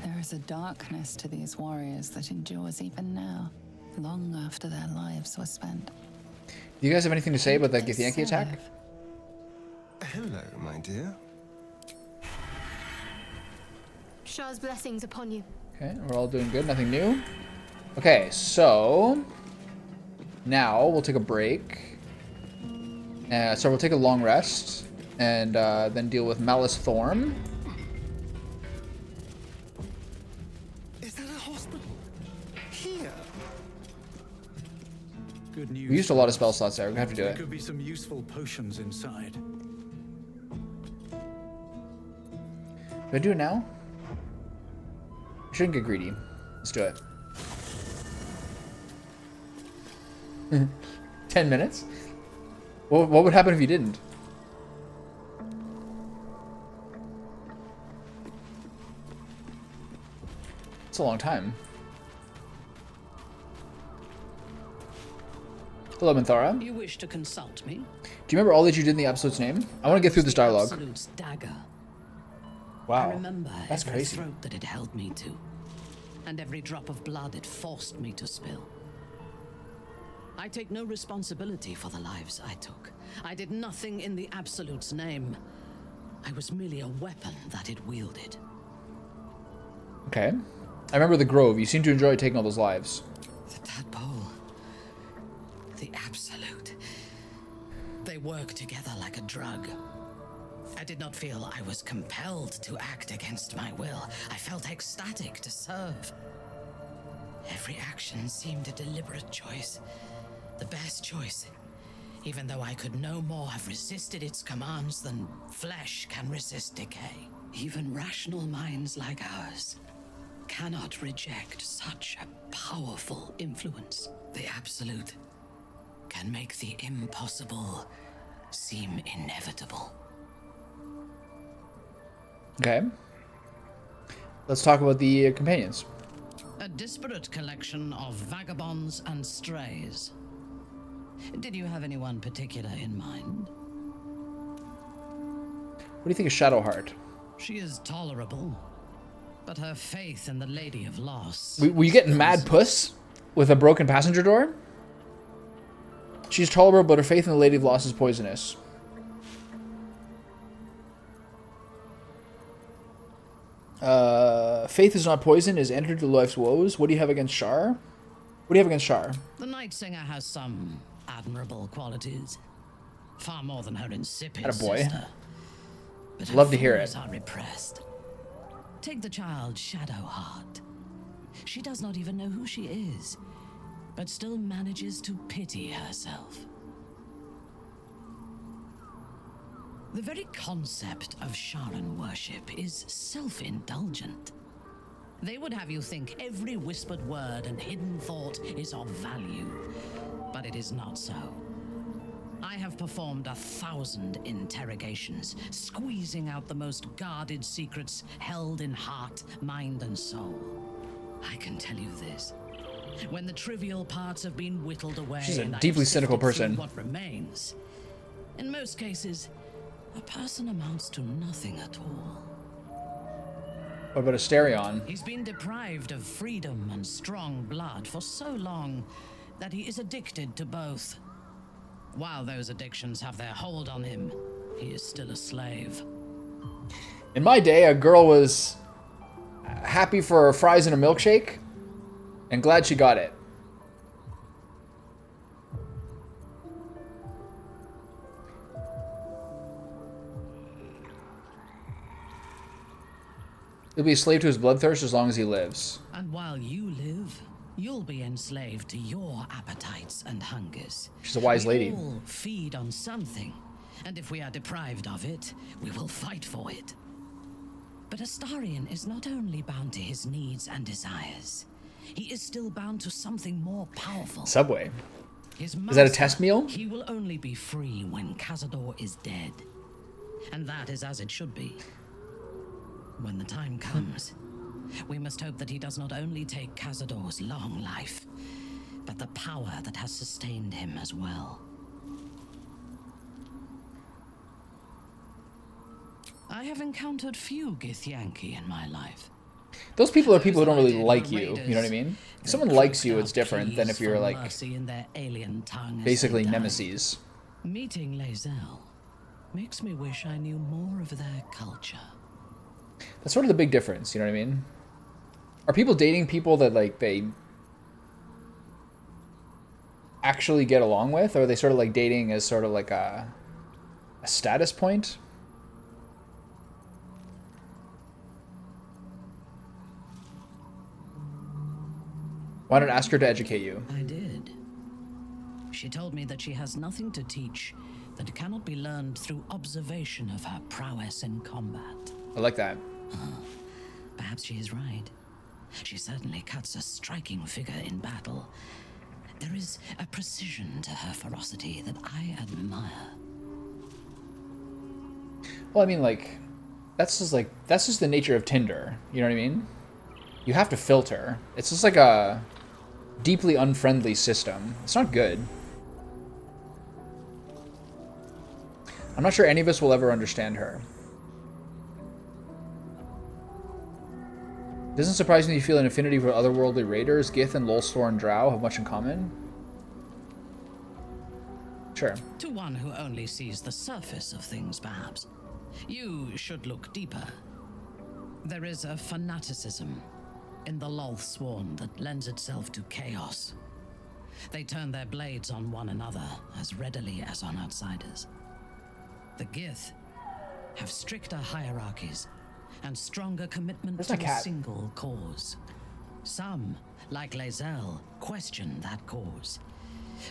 There is a darkness to these warriors that endures even now, long after their lives were spent. Do you guys have anything to say about that They Githyanki attack? serve. Hello, my dear. Shah's blessings upon you. Okay, we're all doing good. Nothing new. Okay, so now we'll take a break. So we'll take a long rest and then deal with Malice Thorm. Is that a hospital? Here? Good news. We used a lot of spell slots there. We're gonna have to do There it. could be some useful potions inside. Do I do it now? I shouldn't get greedy. Let's do it. 10 minutes? What would happen if you didn't? It's a long time. Hello, Minthara. You wish to consult me? Do you remember all that you did in the Absolute's name? I want to get through this dialogue. Absolute's dagger. I Wow. remember That's every crazy. throat that it held me to, and every drop of blood it forced me to spill. I take no responsibility for the lives I took. I did nothing in the Absolute's name. I was merely a weapon that it wielded. Okay. I remember the Grove. You seem to enjoy taking all those lives. The tadpole. The Absolute. They work together like a drug. I did not feel I was compelled to act against my will. I felt ecstatic to serve. Every action seemed a deliberate choice. The best choice. Even though I could no more have resisted its commands than flesh can resist decay. Even rational minds like ours cannot reject such a powerful influence. The Absolute can make the impossible seem inevitable. Okay. Let's talk about the companions. A disparate collection of vagabonds and strays. Did you have anyone particular in mind? What do you think of Shadowheart? She is tolerable, but her faith in the Lady of Loss... Were you getting mad puss with a broken passenger door? She's tolerable, but her faith in the Lady of Loss is poisonous. Faith is not poison, is entered to life's woes. What do you have against Shar? What do you have against Shar? The Night Singer has some admirable qualities. Far more than her insipid Attaboy. sister. But her Love to hear it. flaws are repressed. Take the child Shadowheart. She does not even know who she is, but still manages to pity herself. The very concept of Sharan worship is self-indulgent. They would have you think every whispered word and hidden thought is of value, but it is not so. I have performed 1,000 interrogations, squeezing out the most guarded secrets held in heart, mind, and soul. I can tell you this. When the trivial parts have been whittled away, She's a and I have deeply cynical sifted through person. what remains, in most cases, a person amounts to nothing at all. What about Asterion? He's been deprived of freedom and strong blood for so long that he is addicted to both. While those addictions have their hold on him, he is still a slave. In my day, a girl was happy for fries and a milkshake and glad she got it. He'll be a slave to his bloodthirst as long as he lives. And while you live, you'll be enslaved to your appetites and hungers. She's a wise lady. We all feed on something, and if we are deprived of it, we will fight for it. But Astarion is not only bound to his needs and desires, he is still bound to something more powerful. Subway. His Is that a master, test meal? He will only be free when Cazador is dead. And that is as it should be. When the time comes, we must hope that he does not only take Cazador's long life, but the power that has sustained him as well. I have encountered few Githyanki in my life. Those people are people who don't really like you. You know what I mean? If someone likes you, it's different than if you're like basically nemesis. Meeting Lae'zel makes me wish I knew more of their culture. That's sort of the big difference. You know what I mean? Are people dating people that like they actually get along with, or are they sort of like dating as sort of like a status point? Why not ask her to educate you? I did. She told me that she has nothing to teach that cannot be learned through observation of her prowess in combat. I like that. Perhaps she is right. She certainly cuts a striking figure in battle. There is a precision to her ferocity that I admire. Well, I mean, like, that's just the nature of Tinder. You know what I mean? You have to filter. It's just like a deeply unfriendly system. It's not good. I'm not sure any of us will ever understand her. Doesn't surprise me you feel an affinity for otherworldly raiders. Gith and Lolstor and Drow have much in common. Sure. To one who only sees the surface of things, perhaps. You should look deeper. There is a fanaticism in the Lolthsworn that lends itself to chaos. They turn their blades on one another as readily as on outsiders. The Gith have stricter hierarchies and stronger commitment Where's to my a cat? single cause. Some, like Lae'zel, question that cause.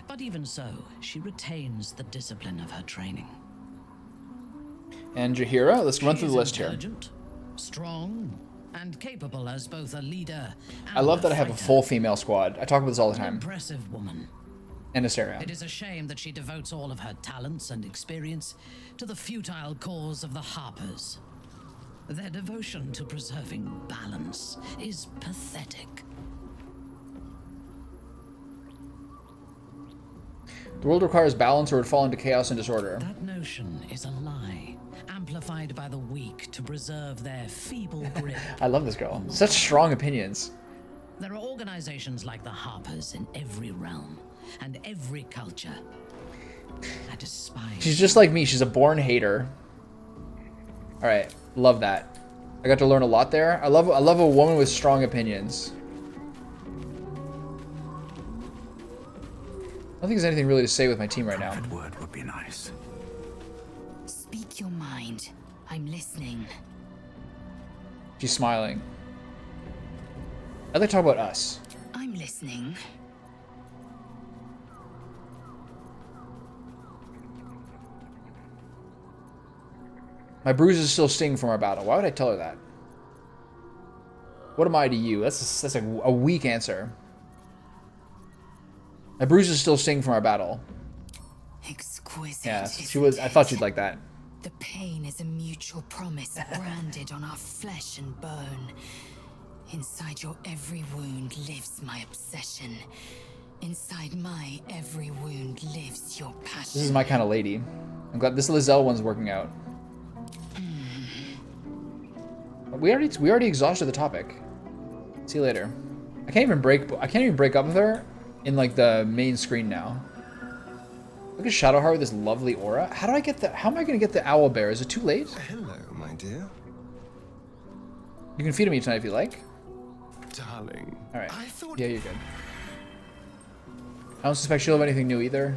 But even so, she retains the discipline of her training. And Jaheira, let's run She through is the list here. intelligent, strong, and capable as both a leader and I love that I have a fighter. full female squad. I talk about this all the An time. impressive woman. And Asterion. It is a shame that she devotes all of her talents and experience to the futile cause of the Harpers. Their devotion to preserving balance is pathetic. The world requires balance or it would fall into chaos and disorder. That notion is a lie, amplified by the weak to preserve their feeble grip. I love this girl. Such strong opinions. There are organizations like the Harpers in every realm and every culture. I despise. She's just like me. She's a born hater. All right, love that. I got to learn a lot there. I love a woman with strong opinions. I don't think there's anything really to say with my team right now. Private word would be nice. Speak your mind. I'm listening. She's smiling. I'd like to talk about us. I'm listening. My bruises still sting from our battle. Why would I tell her that? What am I to you? That's a weak answer. My bruises still sting from our battle. Exquisite. Yeah, she was. I thought she'd like that. The pain is a mutual promise branded on our flesh and bone. Inside your every wound lives my obsession. Inside my every wound lives your passion. This is my kind of lady. I'm glad this Lae'zel one's working out. We already exhausted the topic. See you later. I can't even break up with her in like the main screen now. Look at Shadowheart with this lovely aura. How am I gonna get the owl bear? Is it too late? Hello, my dear. You can feed me tonight if you like. Darling. Alright. I thought... Yeah, you're good. I don't suspect she'll have anything new either.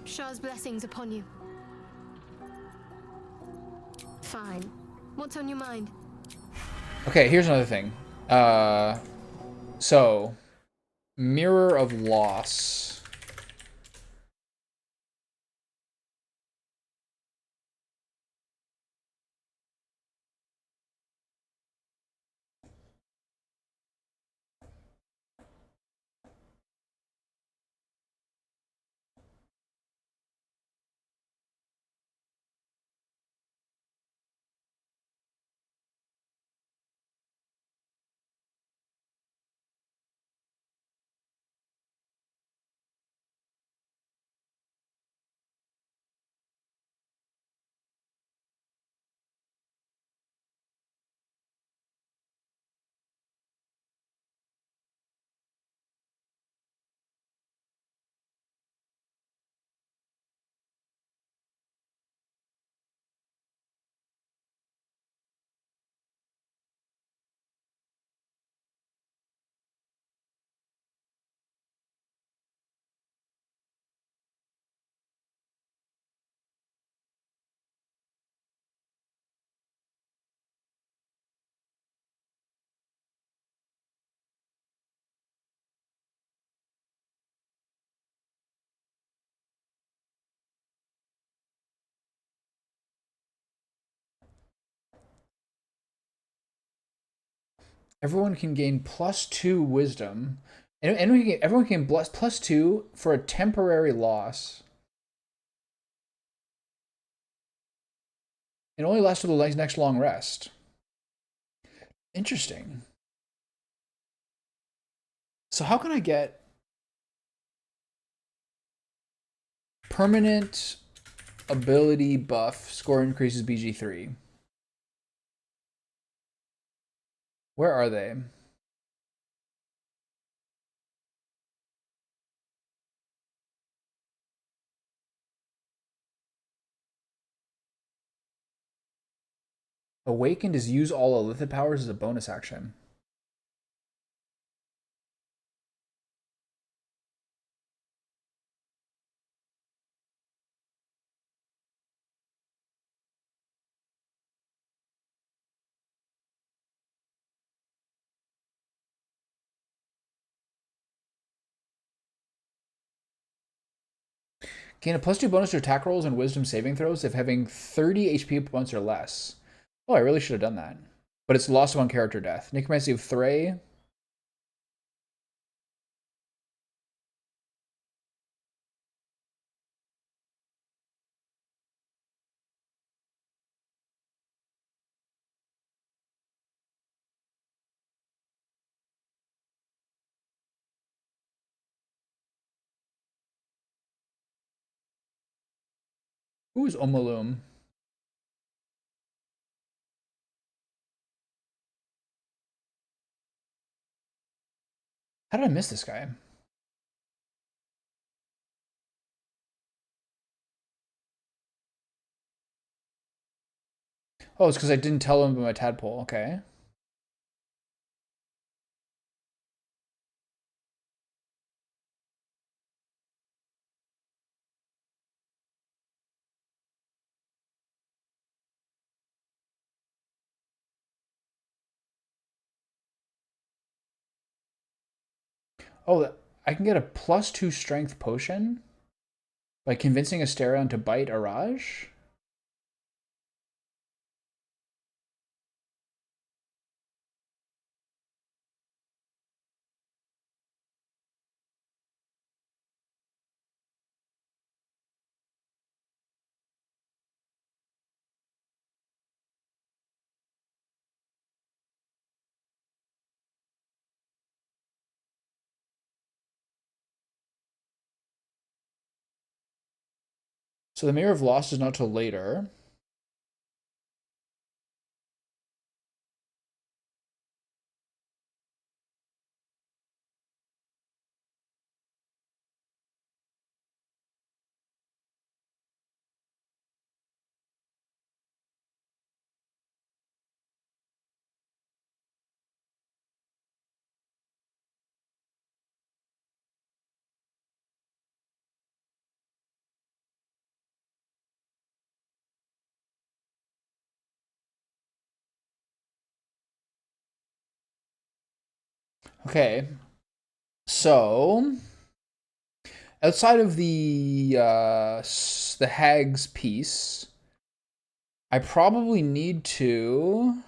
Shah's blessings upon you. Fine. What's on your mind? Okay, here's another thing. So, Mirror of Loss. Everyone can gain +2 wisdom. And everyone can gain +2 for a temporary loss. It only lasts till the next long rest. Interesting. So how can I get permanent ability buff, score increases BG3? Where are they? Awakened is use all Elithid powers as a bonus action. Gain a +2 bonus to attack rolls and wisdom saving throws if having 30 HP points or less. Oh, I really should have done that. But it's lost upon character death. Necromancy of Thray. Who's Omalum? How did I miss this guy? Oh, it's because I didn't tell him about my tadpole. Okay. Oh, I can get a +2 strength potion by convincing Asterion to bite Araj? So the Mirror of Lost is not till later. Okay. So outside of the Hag's piece, I probably need to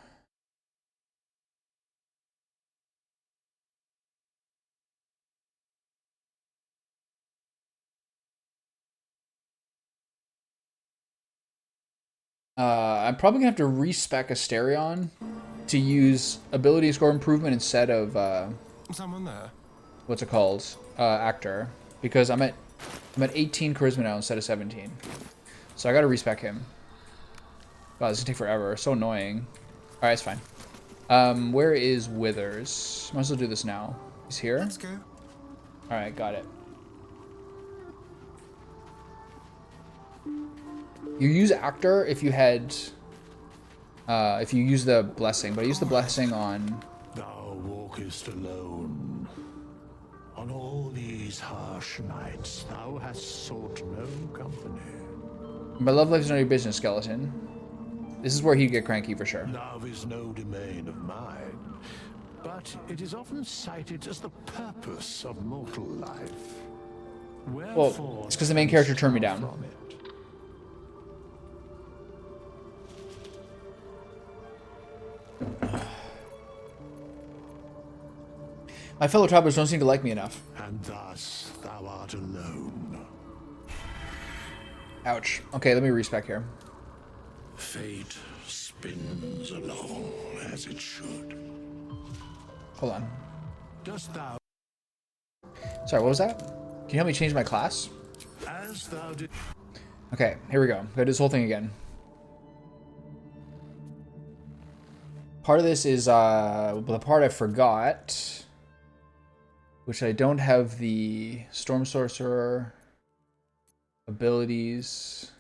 I'm probably gonna have to respec Asterion to use ability score improvement instead of Someone there? what's it called? Actor. Because I'm at 18 charisma now instead of 17. So I gotta respec him. Wow, this is gonna take forever. So annoying. Alright, it's fine. Where is Withers? Might as well do this now. He's here? Let's go. Alright, got it. You use Actor if you had... if you use the Blessing, but I use the Blessing on... Thou walkest alone. On all these harsh nights, thou hast sought no company. My love life is none of your business, Skeleton. This is where he'd get cranky for sure. Love is no domain of mine, but it is often cited as the purpose of mortal life. Well, it's because the main character turned me down. From it. My fellow travelers don't seem to like me enough. And thus thou art alone. Ouch. Okay, let me respec here. Fate spins along as it should. Hold on. Dost thou, Sorry, what was that? Can you help me change my class? as thou did, Okay, here we go. Gotta do this whole thing again. Part of this is the part I forgot, which I don't have the Storm Sorcerer abilities.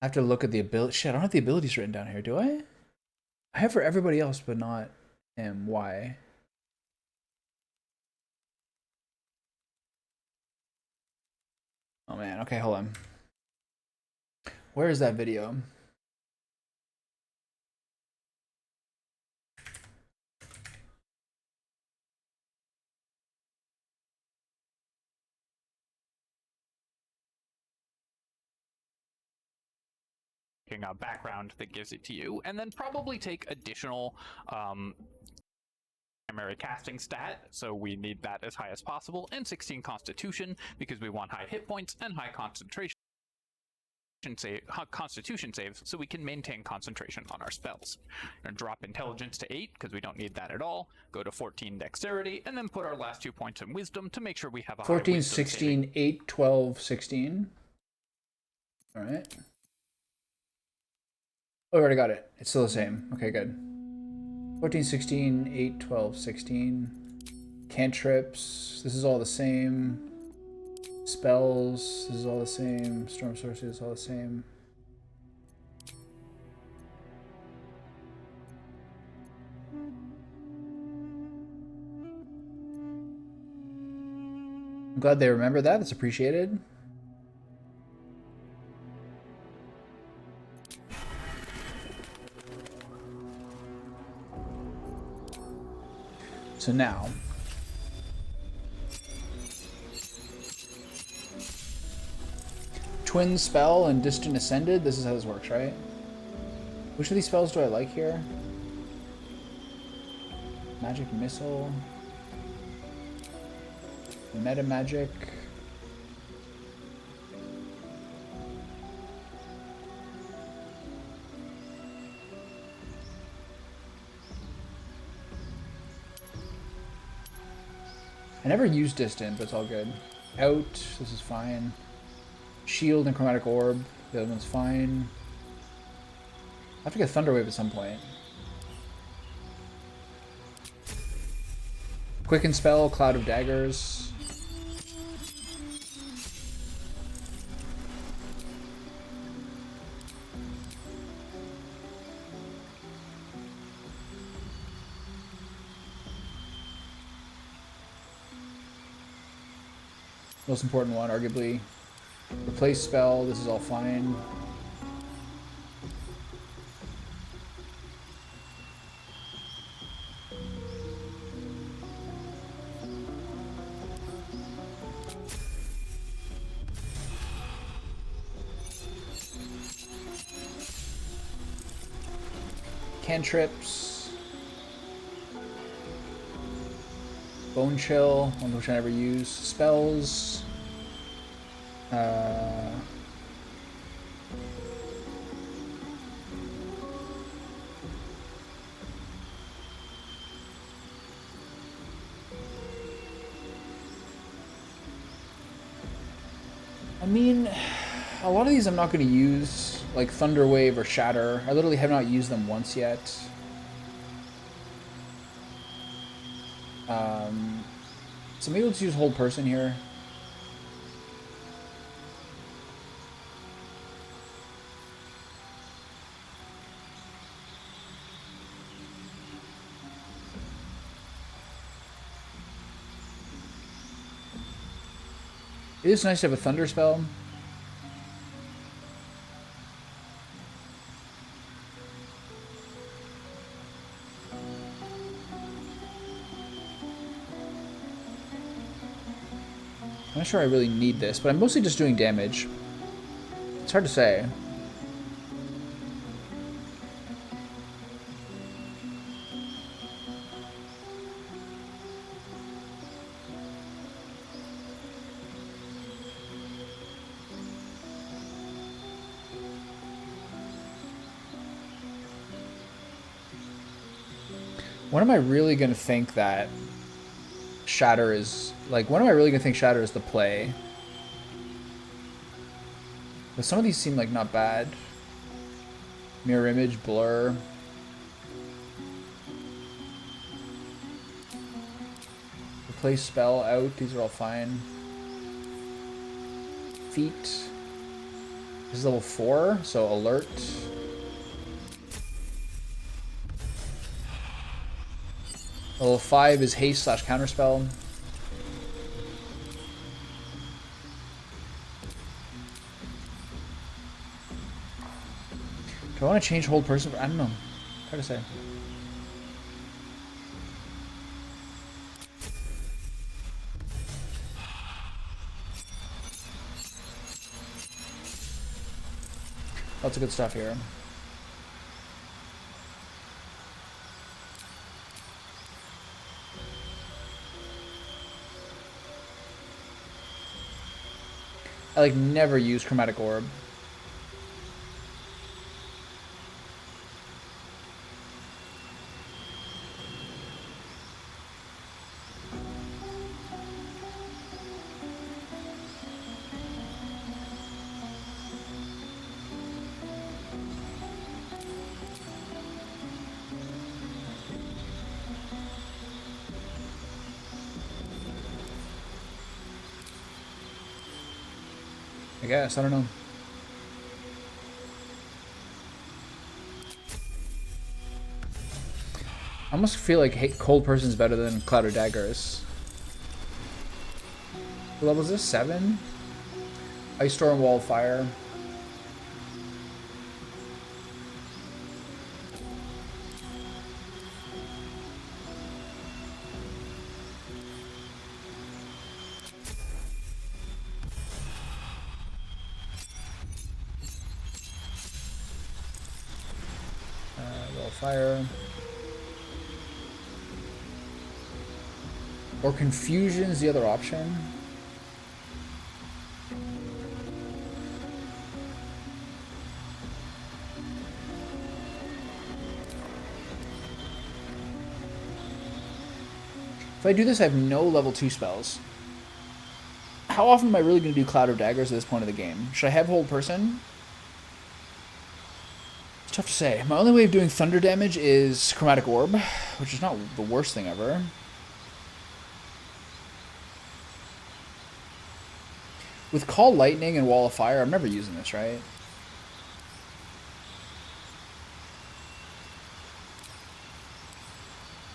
I have to look at the ability. Shit, I don't have the abilities written down here, do I? I have for everybody else, but not him. Why? Oh man, okay, hold on. Where is that video? A background that gives it to you, and then probably take additional primary casting stat, so we need that as high as possible, and 16 constitution because we want high hit points and high concentration constitution saves, so we can maintain concentration on our spells. And drop intelligence to 8 because we don't need that at all. Go to 14 dexterity, and then put our last 2 points in wisdom to make sure we have a 14, high wisdom 16, saving. 8, 12, 16. All right. Oh, I already got it. It's still the same. Okay, good. 14, 16, 8, 12, 16. Cantrips. This is all the same. Spells. This is all the same. Storm Sorcery is all the same. I'm glad they remember that. That's appreciated. So now, Twin Spell and Distant Ascended, this is how this works, right? Which of these spells do I like here? Magic Missile, Meta Magic. I never use Distant, but it's all good. Out, this is fine. Shield and Chromatic Orb, the other one's fine. I have to get Thunder Wave at some point. Quicken Spell, Cloud of Daggers. Most important one, arguably. Replace spell, this is all fine. Cantrips. Bone Chill, one which I never use. Spells. I mean, a lot of these I'm not going to use, like Thunder Wave or Shatter. I literally have not used them once yet. So maybe let's use Hold Person here. It is nice to have a Thunder spell. I'm not sure I really need this, but I'm mostly just doing damage. It's hard to say. When am I really gonna think that Shatter is like? When am I really gonna think Shatter is the play? But some of these seem like not bad. Mirror image, blur. Replace spell out. These are all fine. Feet. This is level 4, so alert. Level 5 is haste / counterspell. Do I want to change hold person? I don't know. Hard to say. Lots of good stuff here. I like never use chromatic orb. I guess, I don't know. I almost feel like Cold Person's better than Cloud of Daggers. What level is this? 7? Ice Storm, Wall of Fire. Fire. Or Confusion's the other option. If I do this, I have no level 2 spells. How often am I really going to do Cloud of Daggers at this point of the game? Should I have Hold Person? It's tough to say. My only way of doing thunder damage is Chromatic Orb, which is not the worst thing ever. With Call Lightning and Wall of Fire, I'm never using this, right?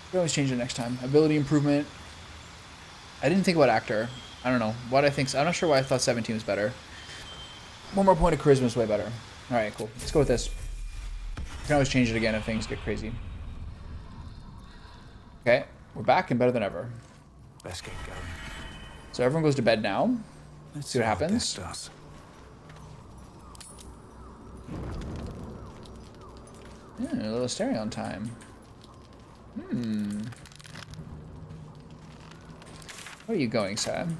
We can always change it next time. Ability improvement. I didn't think about Actor. I don't know. What I think. I'm not sure why I thought 17 was better. One more point of Charisma is way better. Alright, cool. Let's go with this. We can always change it again if things get crazy. Okay, we're back and better than ever. Let's get going. So everyone goes to bed now. Let's see what happens. Yeah, a little Asterion time. Where are you going, Sam?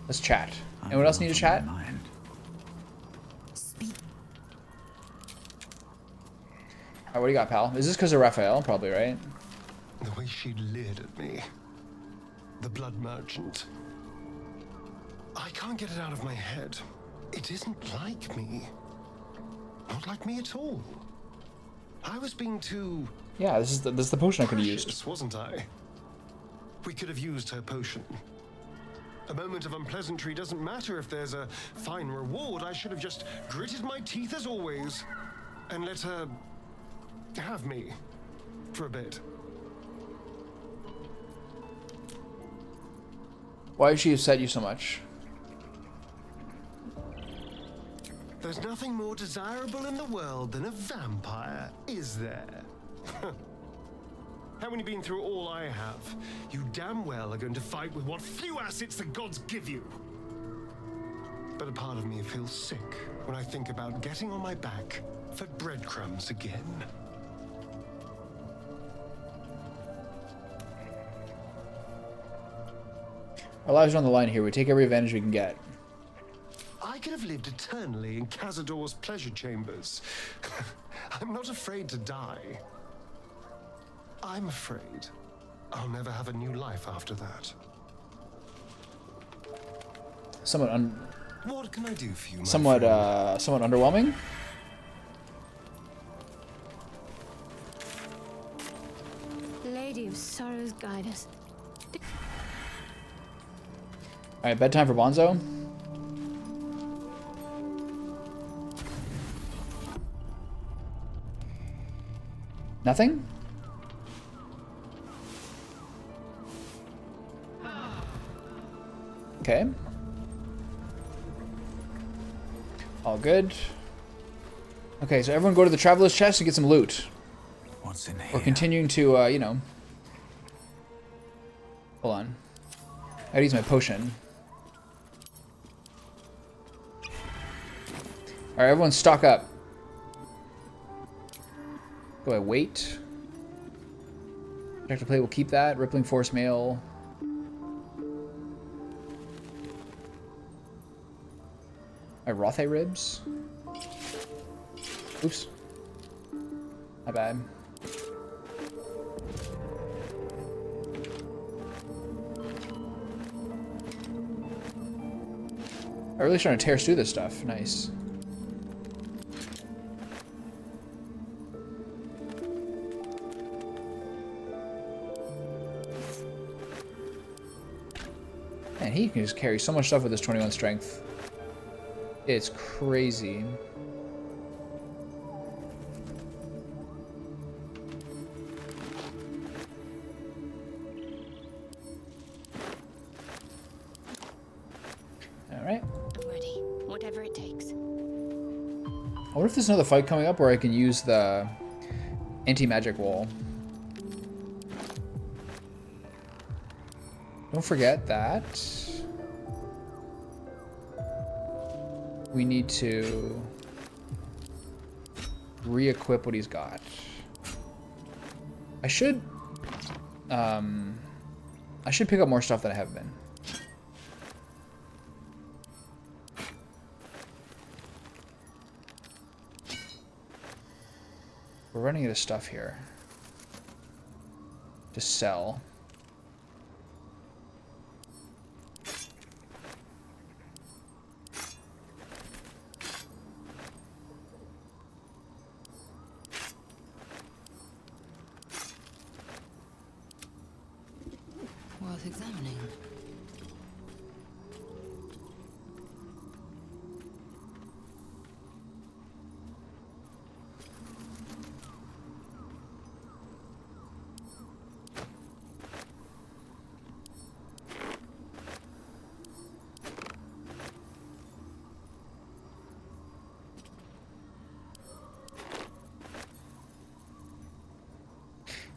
Let's chat. Anyone else need to chat? Alright, what do you got, pal? Is this because of Raphael? Probably, right? The way she leered at me. The blood merchant. I can't get it out of my head. It isn't like me. Not like me at all. I was being too... Yeah, this is the potion I could have used. Wasn't I? We could have used her potion. A moment of unpleasantry doesn't matter if there's a fine reward. I should have just gritted my teeth as always and let her have me for a bit. Why did she upset you so much? There's nothing more desirable in the world than a vampire, is there? Having been through all I have, you damn well are going to fight with what few assets the gods give you. But a part of me feels sick when I think about getting on my back for breadcrumbs again. Our lives are on the line here. We take every advantage we can get. I could have lived eternally in Cazador's pleasure chambers. I'm not afraid to die. I'm afraid I'll never have a new life after that. Somewhat What can I do for you, my somewhat friend? somewhat underwhelming. Lady of Sorrows, guide us. All right, bedtime for Bonzo. Nothing? Okay. All good. Okay, so everyone go to the Traveler's Chest and get some loot. What's in here? We're continuing to, you know... Hold on. I gotta use my potion. Alright, everyone stock up. Go ahead, wait. Projector plate, we'll keep that. Rippling Force Mail. Rothe ribs. Oops. My bad. I'm really trying to tear through this stuff. Nice. Man, he can just carry so much stuff with his 21 strength. It's crazy. Alright. I'm ready. Whatever it takes. I wonder if there's another fight coming up where I can use the anti-magic wall. Don't forget that we need to re-equip what he's got. I should pick up more stuff than I have been. We're running out of stuff here to sell. Worth examining.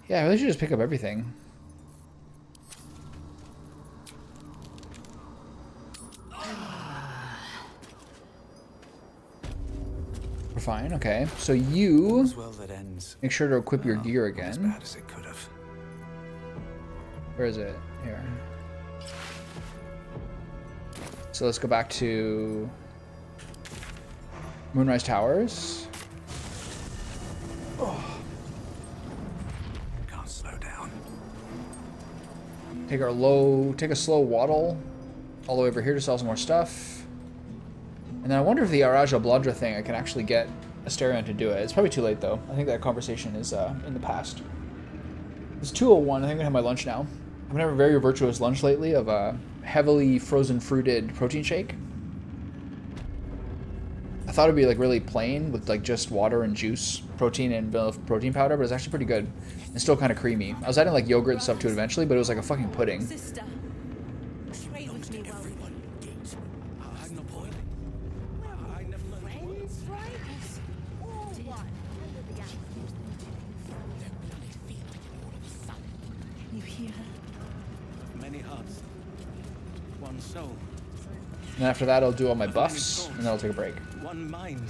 Yeah, I really should just pick up everything. We're fine, okay. So you All's well that ends. make sure to equip your gear Not as again. bad as it could have. Where is it? Here. So let's go back to Moonrise Towers. Can't slow down. Take a slow waddle all the way over here to sell some more stuff. And then I wonder if the Araja Bladra thing, I can actually get Asterion to do it. It's probably too late though. I think that conversation is in the past. It's 2:01. I think I'm gonna have my lunch now. I've been having a very virtuous lunch lately of a heavily frozen fruited protein shake. I thought it'd be like really plain with like just water and juice, protein and vanilla protein powder, but it's actually pretty good. It's still kind of creamy. I was adding like yogurt and stuff to it eventually, but it was like a fucking pudding. Sister, pray with me while we I'm not boiling. I never learned. friends, right? All one. You hear her? Many hearts. One soul. And after that, I'll do all my buffs, and then I'll take a break. One mind.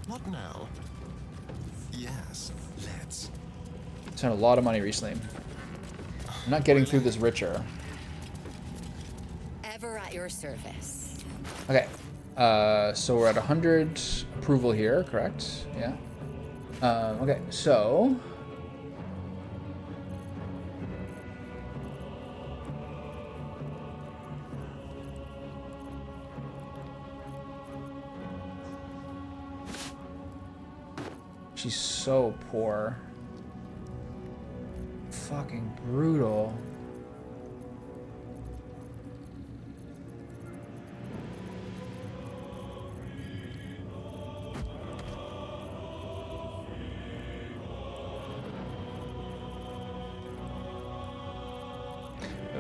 What now? Yes, let's. Spent a lot of money recently. I'm not getting through this richer. Ever at your service. Okay, so we're at 100 approval here, correct? Yeah. Okay, so She's so poor. Fucking brutal.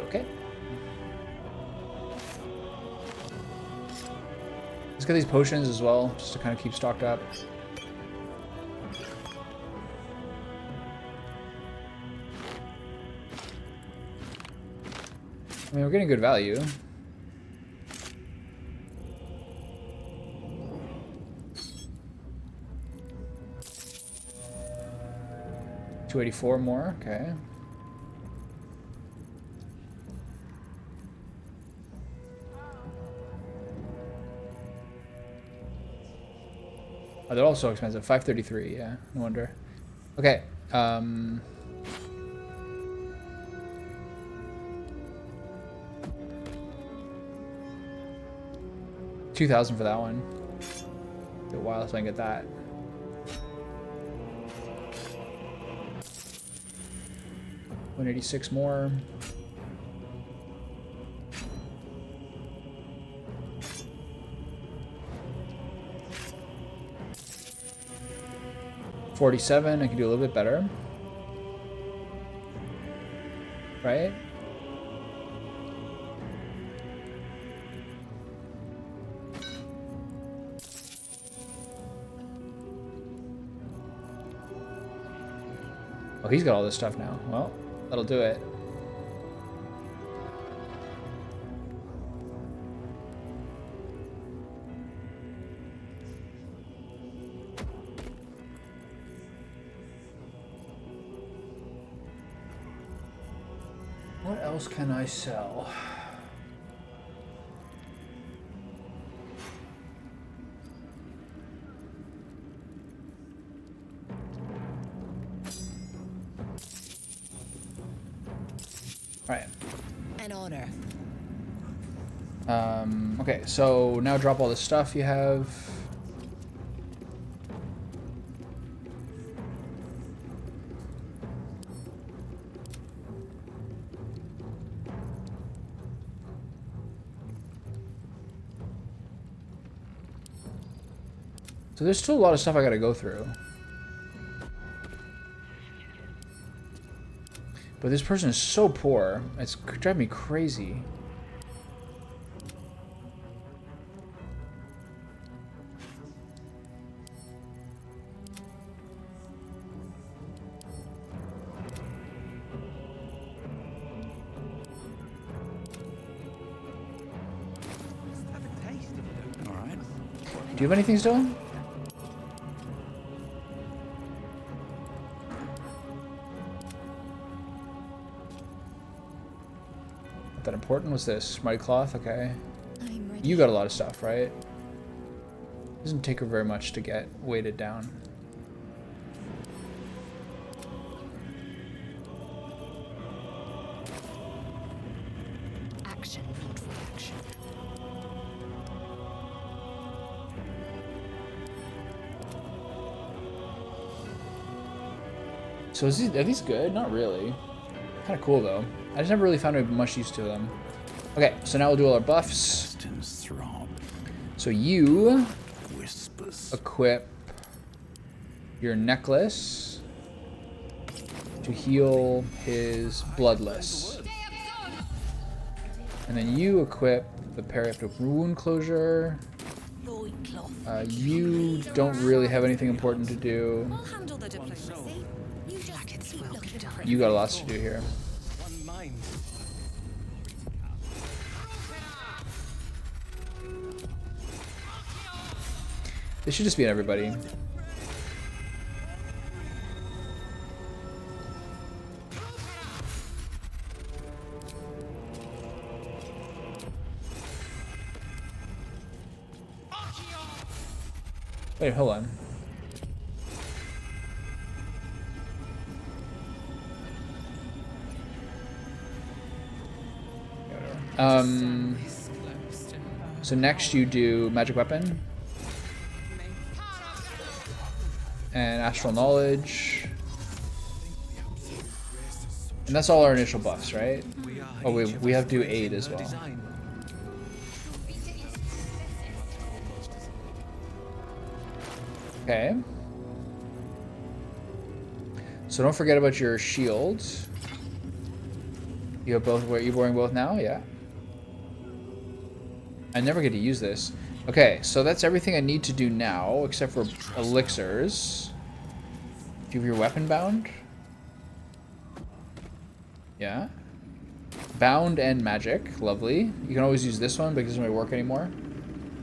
Okay. Let's get these potions as well, just to kind of keep stocked up. I mean, we're getting good value. $284 more, okay. Oh, they're all so expensive. $533, yeah, no wonder. Okay, 2,000 for that one. Take a while till I can get that. $186 more. $47. I can do a little bit better, right? Oh, he's got all this stuff now. Well, that'll do it. What else can I sell? Alright. An honor. Okay, so now drop all the stuff you have. So there's still a lot of stuff I gotta go through. But this person is so poor, it's driving me crazy. All right. Do you have anything still? Not that important. What's this? Mighty cloth? Okay. You got a lot of stuff, right? Doesn't take her very much to get weighted down. Action, not reaction. So are these good? Not really. Kind of cool though. I just never really found much use to them. Okay, so now we'll do all our buffs. So you Whispers. equip your necklace to heal his bloodless. And then you equip the periaptic wound closure. You don't really have anything important to do. I'll handle the diplomacy. You just keep looking pretty. You got lots to do here. This should just be in everybody. Wait, hold on. So next you do magic weapon. and astral knowledge. And that's all our initial buffs, right? Oh, we have to do aid as well. Okay. So don't forget about your shields. You have both. What, you wearing both now? Yeah. I never get to use this. Okay, so that's everything I need to do now, except for elixirs. Do you have your weapon bound? Yeah. Bound and magic. Lovely. You can always use this one, but it doesn't really work anymore.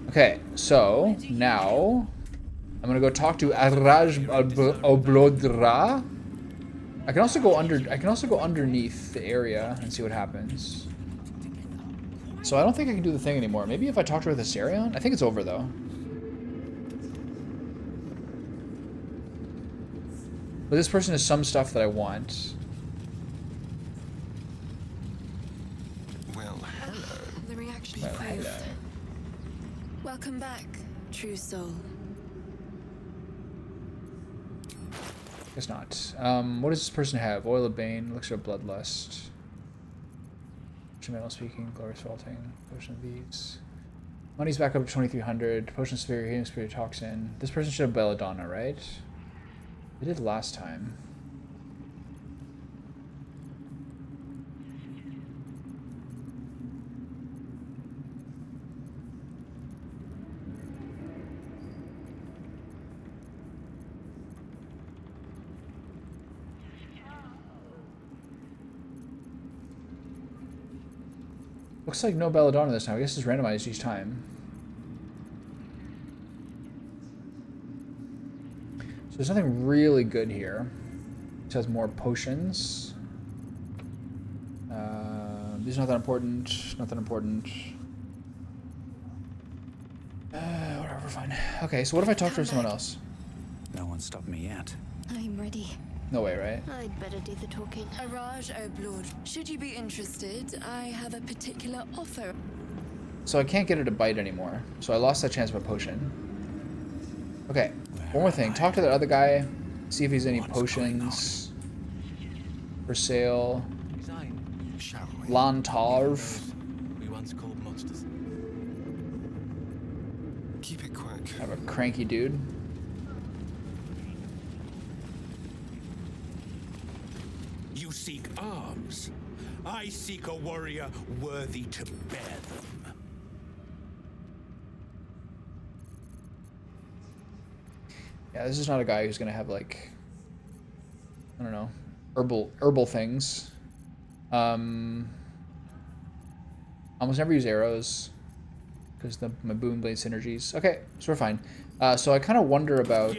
Okay, so now I'm gonna go talk to Araj Oblodra. I can also go underneath the area and see what happens. So I don't think I can do the thing anymore. Maybe if I talk to her with Asterion? I think it's over though. But this person has some stuff that I want. Well, hello. The reaction Well, proof. hello. Welcome back, true soul. Guess not. What does this person have? Oil of Bane, Elixir of Bloodlust. Instrumental Speaking, Glorious Faulting, Potion of These. Money's back up to 2,300. Potion of Spirit, Healing Spirit Toxin. This person should have Belladonna, right? They did last time. Looks like no Belladonna this time. I guess it's randomized each time. So there's nothing really good here. It has more potions. These are not that important. Not that important. Whatever, fine. Okay, so what if I talk to someone else? No one stopped me yet. I'm ready. No way, right? I'd better do the talking. Araj Oblord, should you be interested, I have a particular offer. So I can't get her to bite anymore. So I lost that chance of a potion. Okay, one more thing. Talk to the other guy. See if he's any potions for sale. Lantarv. We once called monsters. Keep it quick. I have a cranky dude. You seek arms. I seek a warrior worthy to bear them. Yeah, this is not a guy who's gonna have like, I don't know, herbal things. Almost never use arrows because my boom blade synergies. Okay, so we're fine. So I kind of wonder about.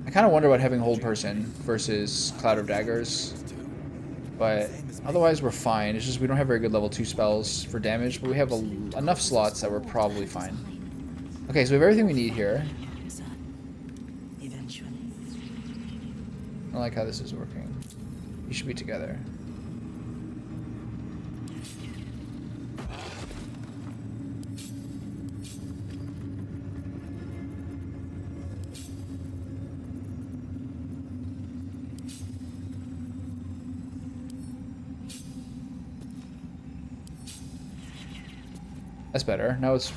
I kind of wonder about having Hold Person versus Cloud of Daggers, but otherwise we're fine. It's just we don't have very good level 2 spells for damage, but we have enough slots that we're probably fine. Okay, so we have everything we need here. I like how this is working. You should be together. That's better. Now it's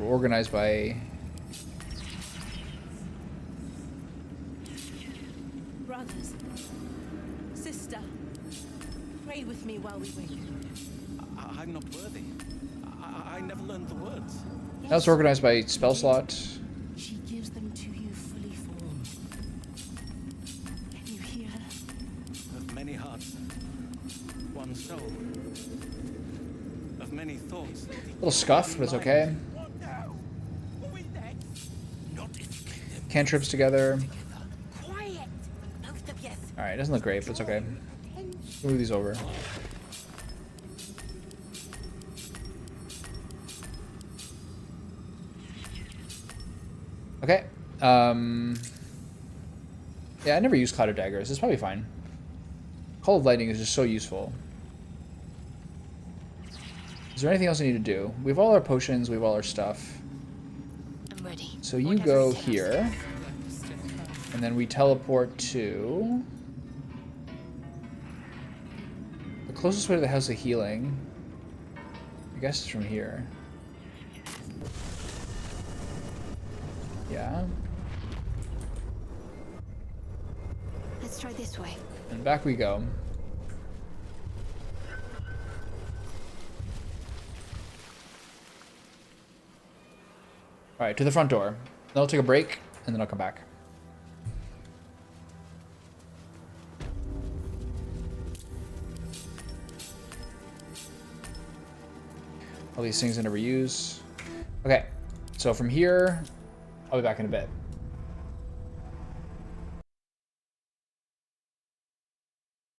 organized by... Brothers, sister, pray with me while we wait. I'm not worthy. I never learned the words. Now it's organized by spell slot. She gives them to you fully formed. Can you hear her? Of many hearts, one soul. Of many thoughts. A little scuff, but it's okay. Cantrips together. Quiet, both of you. Alright, doesn't look great, but it's okay. Move these over. Okay. Yeah, I never use Cloud of Daggers. It's probably fine. Call of Lightning is just so useful. Is there anything else I need to do? We have all our potions, we have all our stuff. I'm ready. So you go here, and then we teleport to the closest way to the House of Healing. I guess it's from here. Yeah. Let's try this way. And back we go. Alright, to the front door. Then I'll take a break, and then I'll come back. All these things I never use. Okay, so from here, I'll be back in a bit.